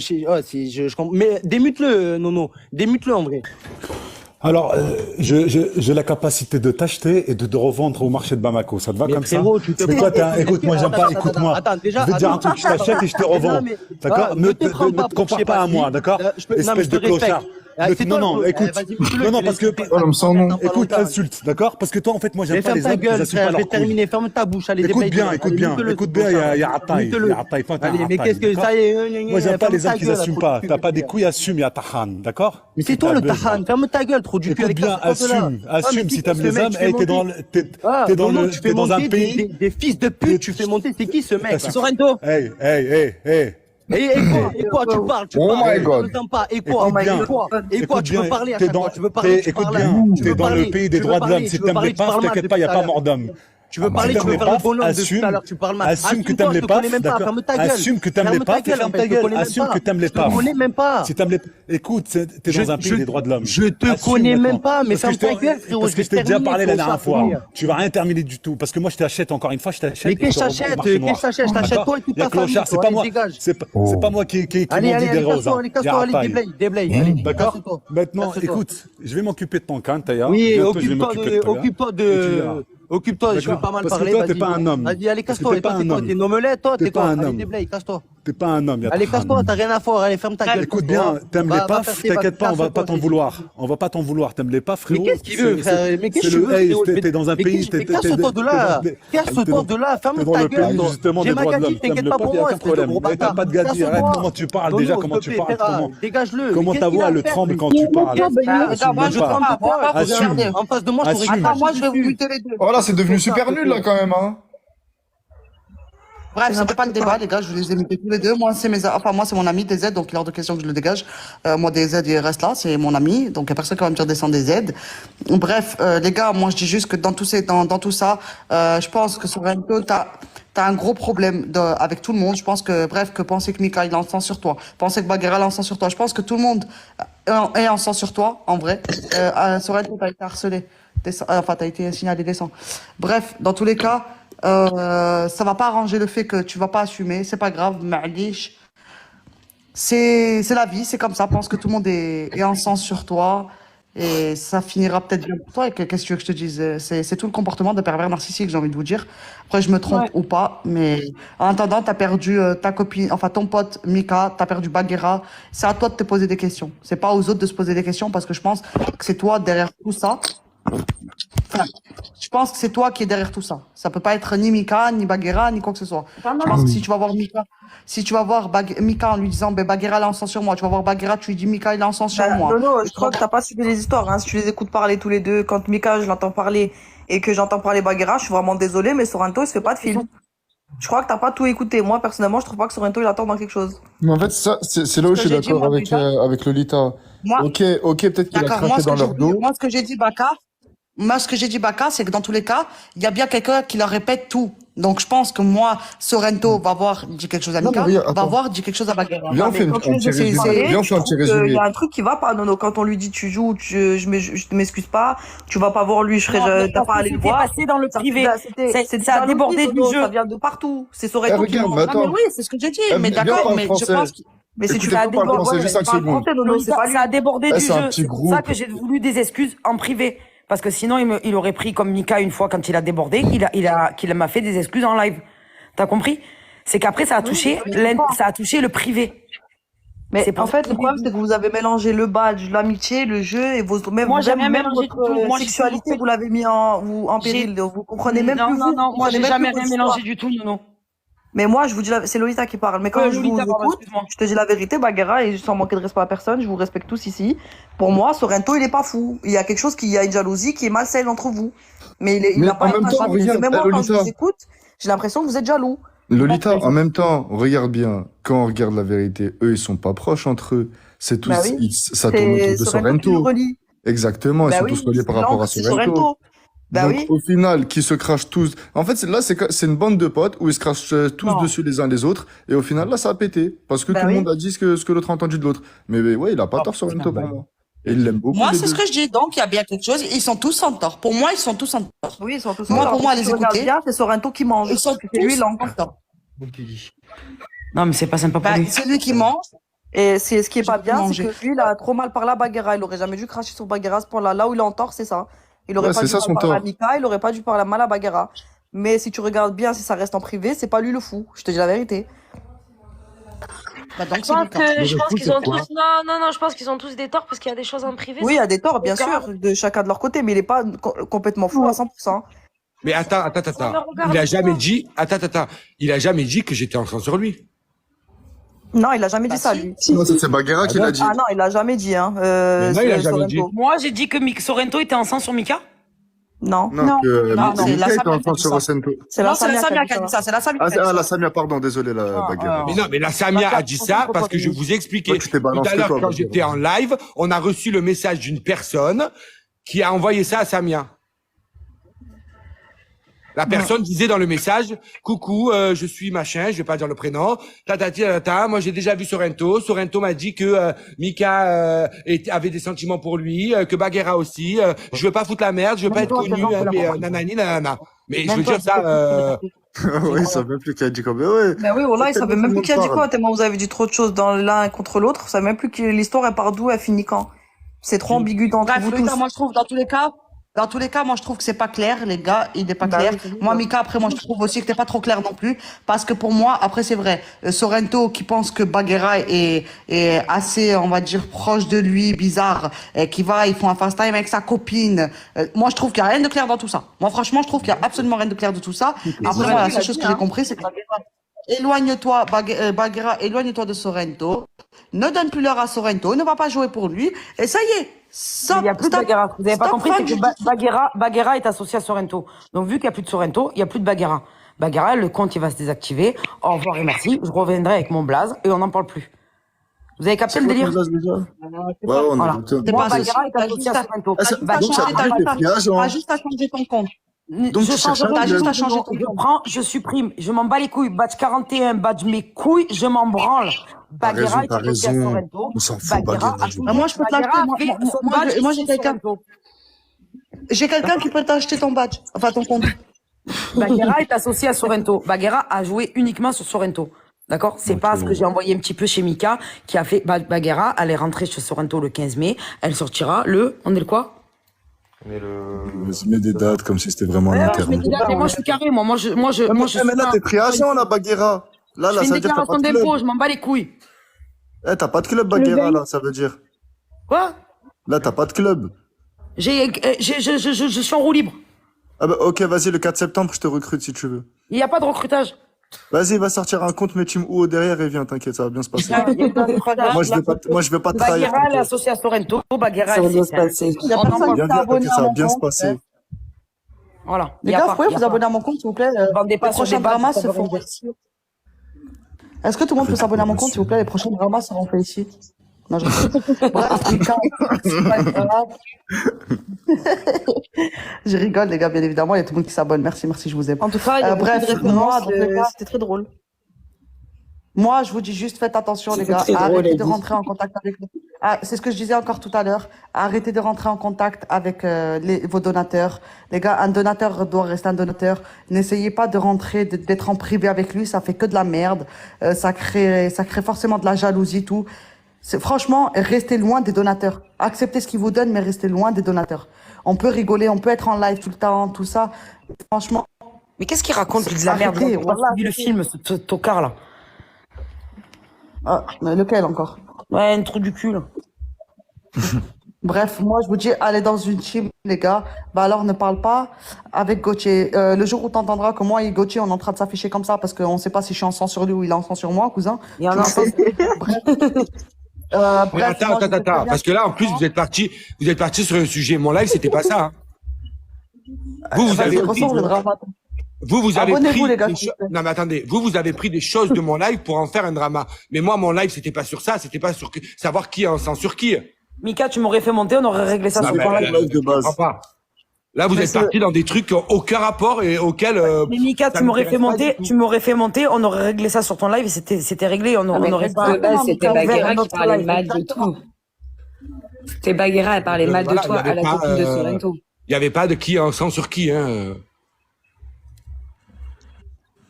Mais démute-le, Nono. Démute-le en vrai. Alors, j'ai la capacité de t'acheter et de te revendre au marché de Bamako. Ça te va Mais comme frérot, ça? tu te Mais toi, prends- écoute-moi, j'aime pas, écoute-moi. Attends, déjà, Je vais te dire un truc, je t'achète et je te revends. D'accord? Ne te compare pas à moi, d'accord? Espèce de clochard. Non, écoute. Non, parce que, écoute, insulte, d'accord? Parce que toi, en fait, moi, j'aime pas les hommes qui assument pas je vais leur couille. terminer, ferme ta bouche, allez, Écoute bien, il y a Ataï. Mais qu'est-ce que ça y est? Moi, j'aime pas les hommes qui n'assument pas. T'as pas des couilles, assume, il y a Tahan, d'accord? Mais c'est toi le Tahan, ferme ta gueule, trop du cul. Écoute bien, assume si t'aimes les hommes, t'es dans un pays. Des fils de pute, tu fais monter, c'est qui ce mec? Sorrento. Hey. Et quoi, tu parles, Oh my God. Et quoi, tu veux parler à chaque fois, tu veux parler, écoute bien, t'es dans le pays des droits de l'homme, si t'aimes les paf, t'inquiète pas, il n'y a pas mort d'homme. Tu veux parler, tu veux faire le bonhomme depuis tout à l'heure, tu parles mal. Assume que t'aimes les paf, d'accord. Ferme ta gueule. Assume que t'aimes les paf, ferme ta gueule. Assume que t'aimes les paf. Je te connais même pas. Si t'aimes les, écoute, t'es dans un pays des droits de l'homme. Je te connais même pas, mais ferme ta gueule, frérot. Parce que je t'ai déjà parlé la dernière fois. Tu vas rien terminer du tout. Parce que moi, je t'achète encore une fois, je t'achète. Mais qu'est-ce que t'achètes? Je t'achète toi et toute ta famille. C'est pas moi. C'est pas moi qui m'en dit des roses. Allez, casse-toi, allez, déblaye. D'accord? Maintenant, écoute, je vais m'occuper de ton camp, Taya. Oui, occupe-toi, je veux pas mal parce parler. que toi, t'es pas un homme. Vas-y, allez, Parce que casse-toi. t'es pas un homme. T'es une omelette, toi, t'es pas quoi? un Allez, homme. déblaye, casse-toi. T'es pas un homme, Allez, casse-toi, t'as rien à faire, allez, ferme ta gueule. Écoute bien, t'aimes les pafs, t'inquiète pas, on va pas t'en vouloir. On va pas t'en vouloir, t'aimes les pafs, frérot. Mais qu'est-ce qu'il veut, frère? Mais qu'est-ce que tu veux, frérot? T'es dans un pays, casse-toi de là. Casse-toi de là, ferme ta gueule. Justement, des droits de l'homme. T'inquiète pas pour moi, aucun problème. T'as pas de gadget, arrête, comment tu parles déjà, comment tu parles, dégage-le. comment ta voix elle tremble quand tu parles. Moi, je tremble pas. En face de moi, je t'aurais Attends, moi, je vais vous lutter les deux. Oh là, c'est devenu super nul là quand même, hein. Bref, ça fait pas le débat, les gars, je les ai mutés tous les deux. Moi, c'est mon ami des aides, donc il est hors de question que je le dégage. Moi, des aides, il reste là, c'est mon ami, donc il y a personne qui va me dire descendre des aides. Bref, les gars, moi, je dis juste que dans tout ça, je pense que Sorrento, t'as un gros problème avec tout le monde. Je pense que, bref, que penser que Mika, il en sent sur toi. Penser que Baguera, il en sent sur toi. Je pense que tout le monde est en sent sur toi, en vrai. Sorrento, t'as été harcelé. T'as été signalé décent. Bref, dans tous les cas, ça va pas arranger le fait que tu vas pas assumer, c'est pas grave, ma'lish. C'est la vie, c'est comme ça. Pense que tout le monde est en sens sur toi et ça finira peut-être bien pour toi. Et qu'est-ce que tu veux que je te dise? C'est tout le comportement de pervers narcissique, j'ai envie de vous dire. Après, je me trompe ou pas, mais en attendant, t'as perdu ta copine, enfin ton pote Mika, t'as perdu Baguera. C'est à toi de te poser des questions. C'est pas aux autres de se poser des questions parce que je pense que c'est toi derrière tout ça. Enfin, je pense que c'est toi qui es derrière tout ça. Ça peut pas être ni Mika, ni Baguera, ni quoi que ce soit. Je pense que si tu vas voir Mika, Mika en lui disant, Baguera, il a un sens sur moi, tu vas voir Baguera, tu lui dis Mika, il a un sens sur moi. Non, je crois que t'as pas suivi les histoires, hein. Si tu les écoutes parler tous les deux, quand Mika, je l'entends parler, et que j'entends parler Baguera, je suis vraiment désolé, mais Sorrento, il se fait pas de film. Je crois que t'as pas tout écouté. Moi, personnellement, je trouve pas que Sorrento, il attend dans quelque chose. Mais en fait, ça, c'est là où je suis d'accord avec Lolita. Ok, peut-être qu'il a craché dans leur dos. Moi, ce que j'ai dit, Baka, c'est que dans tous les cas, il y a bien quelqu'un qui leur répète tout. Donc, je pense que moi, Sorrento va dit quelque chose à Mika, va dit quelque chose à Baguera. Viens, on fait un petit résumé. Il y a un truc qui va pas, Nono. Quand on lui dit, tu joues, je m'excuse pas, tu vas pas voir lui, t'as pas à aller le voir. C'est dans le privé. Ça a débordé du jeu. Ça vient de partout. C'est Sorrento qui mais oui, c'est ce que j'ai dit. Mais d'accord, mais je pense que... Mais si tu vas déborder, ça a débordé du jeu. C'est pour ça que j'ai voulu des excuses en privé. Parce que sinon, il aurait pris comme Mika une fois quand il a débordé, qu'il m'a fait des excuses en live. T'as compris? C'est qu'après, ça a touché le privé. Mais en fait, le problème, c'est que vous avez mélangé le badge, l'amitié, le jeu et votre votre sexualité, vous l'avez mis en péril. Vous comprenez même plus. Non, moi, j'ai jamais rien mélangé du tout, non. Mais moi, je vous dis, c'est Lolita qui parle. Mais quand je vous écoute, je te dis la vérité, Baguera, et sans manquer de respect à personne, je vous respecte tous ici. Pour moi, Sorrento, il est pas fou. Il y a quelque chose il y a une jalousie qui est malsaine entre vous. Mais il n'a pas en même temps, regarde, même moi, quand je vous écoute, j'ai l'impression que vous êtes jaloux. Lolita, en même temps, regarde bien, quand on regarde la vérité, eux, ils sont pas proches entre eux. C'est tous, Bah oui. ça tourne autour de Qui le Sorrento. relie. Exactement, ils Bah sont oui, tous reliés par rapport à c'est Sorrento. Bah Donc, oui. au final, qui se crachent tous. En fait, c'est une bande de potes où ils se crachent tous Non. dessus les uns les autres. Et au final, là, ça a pété. Parce que Bah tout le oui. monde a dit ce que l'autre a entendu de l'autre. Mais ouais, il a pas tort, Sorrento, pour moi. Et il l'aime beaucoup. Moi, les c'est ce deux. que je dis. Donc, il y a bien quelque chose. Ils sont tous en tort. Pour moi, ils sont tous en tort. Oui, ils sont tous Moi, ensemble. pour moi, Si les tu regardes écouter, bien, c'est Sorrento qui mange. ils sont Parce que c'est lui, tous il en en tort. Non, mais c'est pas sympa pour Bah, lui. c'est lui qui mange. Et ce qui est pas J'ai bien, c'est mangé. que lui, il a trop mal parlé à Baguera. Il aurait jamais dû cracher sur Baguera à ce point-là. Là où il est en tort, c'est ça. Il aurait Ouais, pas c'est dû ça mal son parler à tort. Mika, il aurait pas dû parler mal à Baguera. Mais si tu regardes bien, si ça reste en privé, c'est pas lui le fou. Je te dis la vérité. Bah, donc, Je c'est pense Mika. je pense qu'ils ont tous. Non, je pense qu'ils ont tous des torts parce qu'il y a des choses en privé. Oui, il y ça- a des torts, bien c'est grave. sûr, de chacun de leur côté, mais il est pas complètement fou à 100%. Mais attends. Il a jamais dit, il a jamais dit que j'étais en sang sur lui. Non, il a jamais dit Bah, ça, si. lui. Non, c'est Baguera qui l'a dit. Ah non, il a jamais dit, hein. Mais non, il a jamais Sorrento. dit. Moi, j'ai dit que Sorrento était ensemble sur Mika. Non. Non, que Non, c'est Mika la était Samia en qui train a dit sur ça. Sorrento. C'est Non, la c'est la Samia Samia qui qui a dit ça. C'est la Samia qui a dit Ah, ça. la Samia, pardon, désolé, la Baguera. Mais non, mais la Samia a dit ça parce que je vous ai expliqué. Ouais, tu t'es Tout balancé, à l'heure, toi, quand Baguera. j'étais en live, on a reçu le message d'une personne qui a envoyé ça à Samia. La personne disait dans le message, coucou, je suis machin, je vais pas dire le prénom, moi j'ai déjà vu Sorrento, Sorrento m'a dit que Mika avait des sentiments pour lui, que Baguera aussi, je veux pas foutre la merde, je veux pas être connu, mais nanani, nanana. Mais je veux dire ça, Oui, ça veut même plus qu'elle a dit comme, ouais. Ben oui, voilà, il C'est savait tellement même tout plus qui le a monde dit quoi, parle. tellement vous avez dit trop de choses dans l'un contre l'autre. Il savait même plus que l'histoire, elle part d'où, elle finit quand. C'est trop ambigu entre Bref, vous Lolita, tous. moi, je trouve, dans tous les cas, moi, je trouve que c'est pas clair, les gars, il n'est pas Bah clair. oui, c'est lui, Moi, quoi. Mika, après, moi, je trouve aussi que t'es pas trop clair non plus. Parce que pour moi, après, c'est vrai, Sorrento, qui pense que Baguera est assez, on va dire, proche de lui, bizarre, ils font un fast time avec sa copine. Moi, je trouve qu'il y a rien de clair dans tout ça. Moi, franchement, je trouve qu'il y a absolument rien de clair de tout ça. Après, moi, la seule chose que j'ai compris, c'est que éloigne-toi, Baguera, éloigne-toi de Sorrento. Ne donne plus l'heure à Sorrento, ne va pas jouer pour lui. Et ça y est. Il n'y a plus de Baguera. Vous n'avez pas compris, c'est que Baguera est associé à Sorrento. Donc, vu qu'il n'y a plus de Sorrento, il n'y a plus de Baguera. Baguera, le compte, il va se désactiver. Au revoir et merci. Je reviendrai avec mon blaze et on n'en parle plus. Vous avez capté le délire? Ouais, on Voilà. a goûté. C'est Moi, pas Baguera est associé à Sorrento. Ah, ça- T'as donc, ça veut dire que t'es fiage, hein. juste à changer ton compte. Donc, je tu cherches change un pas, club. juste à changer ton compte. Je supprime. Je m'en bats les couilles. Badge 41, badge mes couilles, je m'en branle. Baguera est t'as associé à raison. Sorrento. On s'en fout, Baguera Baguera. a- Moi, je peux te Baguera l'acheter. a Moi, fait moi, son moi, badge moi, j'ai sur quelqu'un. Sorrento. J'ai quelqu'un qui peut t'acheter ton badge. Enfin, ton compte. Baguera est associé à Sorrento. Baguera a joué uniquement sur Sorrento. D'accord? C'est pas ce que j'ai envoyé un petit peu chez Mika, qui a fait Baguera. Elle est rentrée chez Sorrento le 15 mai. Elle sortira on est le quoi? Mets des dates comme si c'était vraiment un Mais interview. moi, je suis carré, moi. Moi, je Mais là, t'es pris agent, là, Baguera. Là, je fais ça une veut dire que t'as pas déclaration de d'impôt, club. je m'en bats les couilles. Eh, t'as pas de club, Baguera, là, ça veut dire. Quoi? Là, t'as pas de club. Je suis en roue libre. Ah bah, ok, vas-y, le 4 septembre, je te recrute si tu veux. Il n'y a pas de recrutage. Vas-y, va sortir un compte, mets Team UO derrière et viens, t'inquiète, ça va bien se passer. Moi, Moi, je vais pas te trahir. Baguera, elle est associée à Sorrento. Baguera, Ça va elle bien se passer. Il y a personne qui Viens, s'est viens, abonné t'inquiète, à ça va mon bien se compte. passer. Voilà. Les gars, vous pouvez vous abonner à mon compte, s'il vous plaît? Vendez pas Les sur des prochains badges, dramas ça se va font vendre. ici. Est-ce que tout le monde peut s'abonner à mon compte, s'il vous plaît? Les prochains dramas seront faits ici. Non, je Bref, Mika, c'est pas grave. Je rigole, les gars, bien évidemment. Il y a tout le monde qui s'abonne. Merci, je vous aime. En tout cas, il y a beaucoup bref, de références, moi, dans les cas, c'était très drôle. Moi, je vous dis juste, faites attention, les gars. Arrêtez de rentrer en contact avec nous. Ah, c'est ce que je disais encore tout à l'heure. Arrêtez de rentrer en contact avec vos donateurs. Les gars, un donateur doit rester un donateur. N'essayez pas de rentrer, d'être en privé avec lui. Ça fait que de la merde. Ça crée forcément de la jalousie, tout. Franchement, restez loin des donateurs. Acceptez ce qu'ils vous donnent, mais restez loin des donateurs. On peut rigoler, on peut être en live tout le temps, tout ça. Franchement. Mais qu'est-ce qu'il raconte de la merde? Arrêtez, On a voilà. vu le film, ce tocard là. Ah, mais lequel encore? Ouais, un trou du cul là. Bref, moi je vous dis, allez dans une team, les gars. Bah alors ne parle pas avec Gauthier. Le jour où t'entendras que moi et Gauthier on est en train de s'afficher comme ça parce qu'on sait pas si je suis en sang sur lui ou il est en sang sur moi, cousin. Il y en Tu a le sais. Bref. Mais Bref, attends, moi, je vous attends, préviens. parce que là, en plus, vous êtes parti sur le sujet. Mon live, c'était pas ça. Hein. Vous Vas-y, avez ressors le drama. Vous avez Abonnez-vous, pris les gars, des s'il vous plaît. non mais attendez, vous avez pris des choses de mon live pour en faire un drama. Mais moi, mon live, c'était pas sur ça, c'était pas sur savoir qui en sent sur qui. Mika, tu m'aurais fait monter, on aurait réglé ça Non, sur mais ton là, live. je comprends pas. Là, vous êtes parti dans des trucs qui ont aucun rapport et auxquels. Mais Mika, ça tu m'aurais m'intéresse fait pas monter, du tout. tu m'aurait fait monter, on aurait réglé ça sur ton live et c'était réglé, on aurait pas. De base, c'était ouvert Bagheera un qui autre parlait live. mal de tout. C'était Bagheera, elle parlait mal Voilà, de toi il y à la avait pas, copine de Sorrento. Il y avait pas de qui en sent sur qui, hein.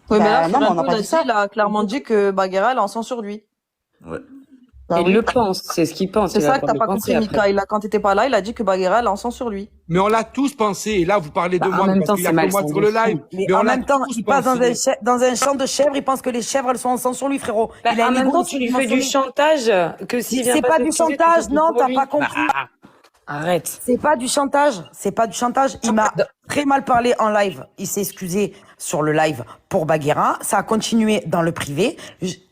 Oui, mais là, Bah, non, mais on Sorrento, n'a pas dit ça. il a clairement dit que Bagheera, elle en sent sur lui. Bah Il oui. le pense, c'est ce qu'il pense. C'est il va ça que t'as le pas penser compris, après. Mika. Quand t'étais pas là, il a dit que Bagheera, elle en sent sur lui. Mais on l'a tous pensé. Et là, vous parlez de Bah, en moi même parce temps, qu'il y a c'est que moi malsain sur de le fou. live. Mais on en l'a même temps, tous il passe pensé. dans un champ de chèvres, il pense que les chèvres, elles sont en sang sur lui, frérot. Bah, Il a en un même ego temps, tu lui fais du dimensionné. chantage que s'il vient C'est pas du s'excuser, tu chantage, fais non, pour t'as lui. pas compris. Arrête. C'est pas du chantage, c'est pas du chantage. Il m'a très mal parlé en live. Il s'est excusé sur le live pour Bagheera. Ça a continué dans le privé.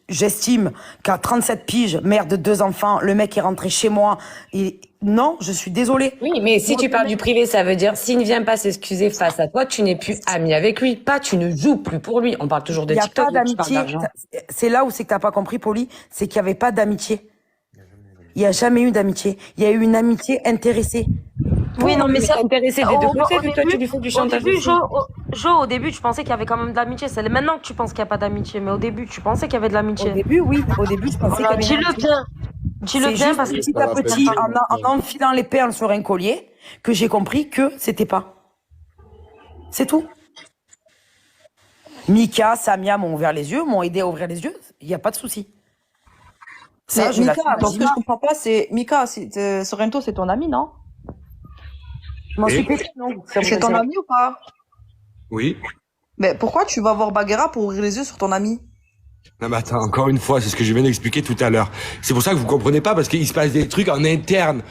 J'estime qu'à 37 piges, mère de 2 enfants, le mec est rentré chez moi. Et non, je suis désolée. Oui, mais si tu parles du privé, ça veut dire s'il ne vient pas s'excuser face à toi, tu n'es plus ami avec lui. Pas, tu ne joues plus pour lui. On parle toujours de Il n'y a TikTok, pas donc tu parles d'amitié. d'argent. C'est là où c'est que t'as pas compris, Poli. C'est qu'il n'y avait pas d'amitié. Il n'y a jamais eu d'amitié. Il y a eu une amitié intéressée. Oui, non, mais c'est ça, intéressé des deux côtés, vu que toi, tu lui fais du au chantage début, aussi. au début, tu pensais qu'il y avait quand même de l'amitié. C'est maintenant que tu penses qu'il n'y a pas d'amitié. Mais au début, tu pensais qu'il y avait de Au l'amitié. début, oui. Au début, je pensais qu'il y avait une Dis-le amitié. bien. Dis-le C'est bien juste parce que petit à petit, en enfilant les perles sur un collier, que j'ai compris que c'était pas. C'est tout. Mika, Samia m'ont ouvert les yeux, m'ont aidé à ouvrir les yeux. Il n'y a pas de souci. Ça, Mais je Mika, l'assume. donc ce que je comprends pas, c'est Mika, Sorrento, c'est ton ami, non? Je m'en suis Et pété, non. C'est ton ami ou pas? Oui. Mais pourquoi tu vas voir Bagheera pour ouvrir les yeux sur ton ami? Non, mais attends, encore une fois, c'est ce que je viens d'expliquer tout à l'heure. C'est pour ça que vous comprenez pas, parce qu'il se passe des trucs en interne.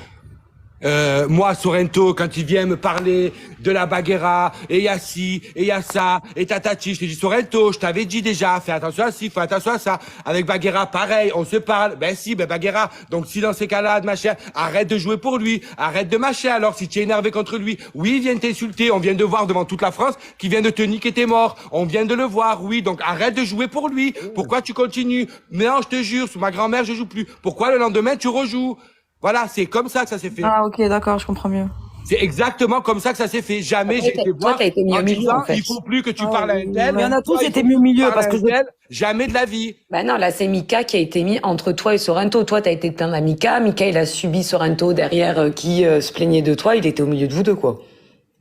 Moi, Sorrento, quand il vient me parler de la Bagheera, et il y a ci, et il y a ça, et tatati, je t'ai dit, Sorrento, je t'avais dit déjà, fais attention à ci, fais attention à ça. Avec Bagheera, pareil, on se parle. Ben si, ben Bagheera. Donc si dans ces cas-là, machin, arrête de jouer pour lui, arrête de machin. Alors si tu es énervé contre lui, oui, il vient t'insulter, on vient de voir devant toute la France qu'il vient de te niquer tes morts. On vient de le voir, oui, donc arrête de jouer pour lui. Pourquoi tu continues? Mais non, je te jure, sous ma grand-mère, je joue plus. Pourquoi le lendemain, tu rejoues? Voilà, c'est comme ça que ça s'est fait. Ah, ok, d'accord, je comprends mieux. C'est exactement comme ça que ça s'est fait. Jamais j'ai été voir t'as été mis en au milieu, disant, en fait. il faut plus que tu parles à un tel. Mais on a tous Toi, il été faut mis au plus que tu milieu parles parce à que un tel. Jamais de la vie. Bah non, là, c'est Mika qui a été mis entre toi et Sorrento. Toi, t'as été dans à Mika. Mika, il a subi Sorrento derrière qui se plaignait de toi. Il était au milieu de vous deux, quoi.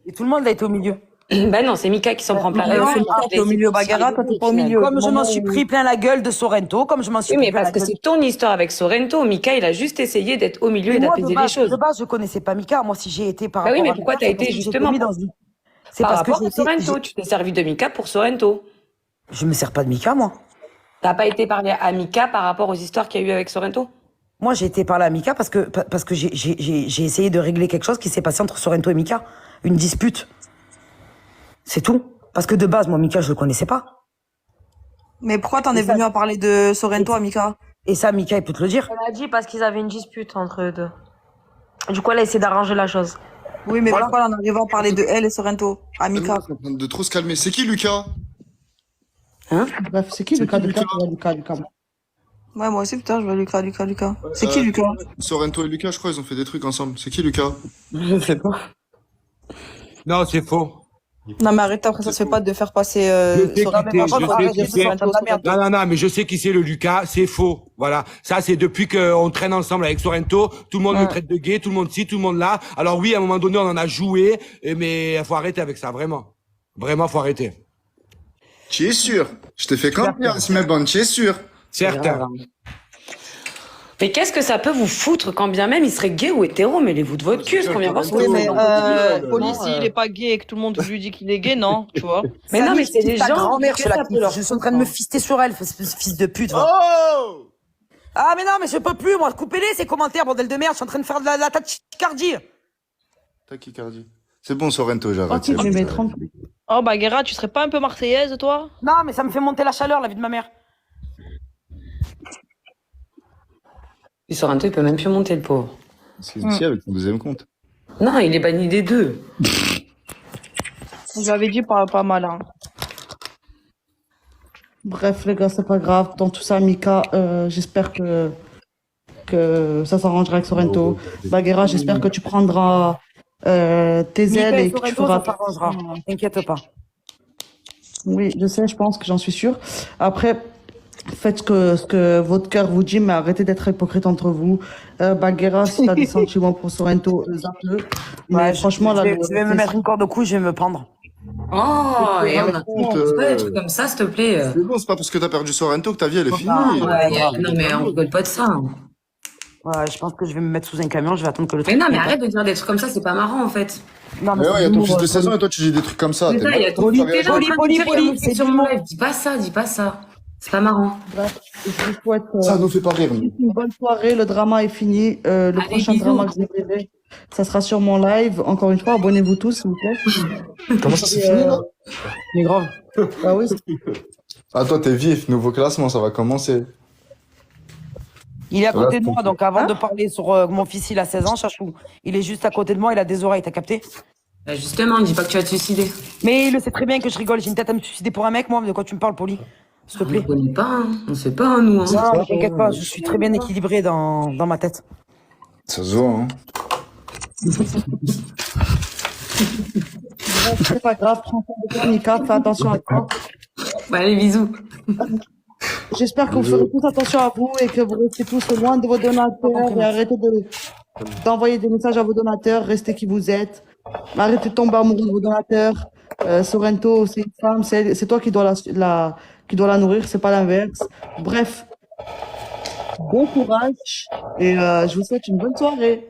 Et tout le monde a été au milieu. Bah non, c'est Mika qui s'en prend plein la Non, gueule. c'est Mika qui est au milieu, Bagheera, toi, t'es pas au milieu. Comme je m'en Moment suis où- pris plein la gueule de Sorrento, comme je m'en suis Oui, mais pris plein parce la que gueule. c'est ton histoire avec Sorrento. Mika, il a juste essayé d'être au milieu et Moi, d'apaiser les choses. de base, je connaissais pas Mika. Moi, si j'ai été par Bah oui, rapport mais à pourquoi Mika, t'as c'est parce été que j'ai justement mis dans une- C'est par parce que rapport j'ai à été... Sorrento? Tu t'es servi de Mika pour Sorrento. Je me sers pas de Mika, moi. T'as pas été parler à Mika par rapport aux histoires qu'il y a eu avec Sorrento? Moi, j'ai été parler à Mika parce que j'ai essayé de régler quelque chose qui s'est passé entre Sorrento et Mika. Une dispute. C'est tout. Parce que de base, moi, Mika, je le connaissais pas. Mais pourquoi t'en es venu à parler de Sorrento à Mika? Et ça, Mika, il peut te le dire. Elle a dit parce qu'ils avaient une dispute entre eux deux. Du coup, elle a essayé d'arranger la chose. Oui, mais pourquoi on arrive à parler de elle et Sorrento à Mika? Ils sont en train de trop se calmer. C'est qui Lucas? Bref, c'est qui Lucas? Lucas. Ouais, moi aussi, putain, je vois Lucas. C'est qui Lucas? Sorrento et Lucas, je crois, ils ont fait des trucs ensemble. C'est qui Lucas? Je sais pas. Non, c'est faux. Non, mais arrête, après, ça se fait pas de faire passer Je sais Sorrento. qui Par c'est, contre, je sais arrête de qui faire c'est. Sorrento de la merde. Non, mais je sais qui c'est le Lucas, c'est faux. Voilà. Ça, c'est depuis qu'on traîne ensemble avec Sorrento, tout le monde me traite de gay, tout le monde ci, tout le monde là. Alors oui, à un moment donné, on en a joué, mais faut arrêter avec ça, vraiment. Vraiment, faut arrêter. Tu es sûr? Je t'ai fait confiance, mais bon, tu es sûr? Certain. Mais qu'est-ce que ça peut vous foutre quand bien même il serait gay ou hétéro? Mêlez-vous de votre cul, ce qu'on vient voir ce que Oui, vous mais faites. Police, il est pas gay et que tout le monde lui dit qu'il est gay, non, tu vois. Mais non, mais c'est des Ta gens. grand-mère, qu'est-ce que ça peut leur je suis en train de me fister sur elle, fils de pute. va. Oh! Ah, mais non, mais je peux plus, moi. Coupez-les, ces commentaires, bordel de merde. Je suis en train de faire de la tachycardie. Tachycardie. C'est bon, Sorrento, j'arrête. Ok, je vais mettre en- Oh, Bagheera, tu serais pas un peu marseillaise, toi? Non, mais ça me fait monter la chaleur, la vie de ma mère. Puis Sorrento, il peut même plus monter, le pauvre. C'est ici avec ton deuxième compte. Non, il est banni des deux. J'avais dit pas mal, hein. Bref, les gars, c'est pas grave. Dans tout ça, Mika, j'espère que ça s'arrangera avec Sorrento. Bagheera, j'espère que tu prendras tes ailes et que tu feras. Ça s'arrangera. T'inquiète pas. Oui, je sais, je pense que j'en suis sûre. Après, faites ce que votre cœur vous dit, mais arrêtez d'être hypocrite entre vous. Bagheera, si t'as des sentiments pour Sorrento, zappe-le. Mais Ouais, franchement, là, je vais me mettre une corde au cou, je vais me pendre. Oh, et on a Écoute, pas des trucs comme ça, s'il te plaît. C'est bon, c'est pas parce que t'as perdu Sorrento que ta vie elle est finie. Non, mais on rigole pas de ça. Ouais, je pense que je vais me mettre sous un camion, je vais attendre que le Mais non, mais arrête de dire des trucs comme ça, c'est pas marrant en fait. Non, Mais ouais, y a ton fils de 16 ans et toi tu dis des trucs comme ça. Mais T'es ça, il y a mal, ton toi, fils t'as qui est là en raison. train de dire, Poli, il c'est sur du mon mot. live. Dis pas ça, dis pas ça. C'est pas marrant. bref, je vous souhaite Ça nous fait pas rire. nous. une bonne soirée. Le drama est fini. Le Allez, prochain bisous. drama que je verrai, ça sera sur mon live. Encore une fois, abonnez-vous tous, s'il vous plaît. Comment ça c'est Et, fini là Mais grave. Ah oui, Ah toi t'es vif, nouveau classement, ça va commencer. Il est à Ça va, côté de moi, c'est donc avant de parler sur mon fils, il a 16 ans, Chachou. Il est juste à côté de moi, il a des oreilles, t'as capté? Bah, justement, dis pas que tu vas te suicider. Mais il le sait très bien que je rigole, j'ai une tête à me suicider pour un mec, moi, de quoi tu me parles, Poli? S'il te On plaît. ne connaît pas, hein. On sait pas, hein, nous. Hein. Non, mais t'inquiète pas, je suis très bien équilibré dans ma tête. Ça se voit, hein. bref, c'est pas grave. Prends soin de toi, Mika. Fais attention à toi. Bah, allez, bisous. J'espère que vous ferez tous attention à vous et que vous restez tous loin de vos donateurs et arrêtez d'envoyer des messages à vos donateurs. Restez qui vous êtes. Arrêtez de tomber amoureux de vos donateurs. Sorrento, c'est une femme. C'est toi qui dois la nourrir. C'est pas l'inverse. Bref. Bon courage et je vous souhaite une bonne soirée.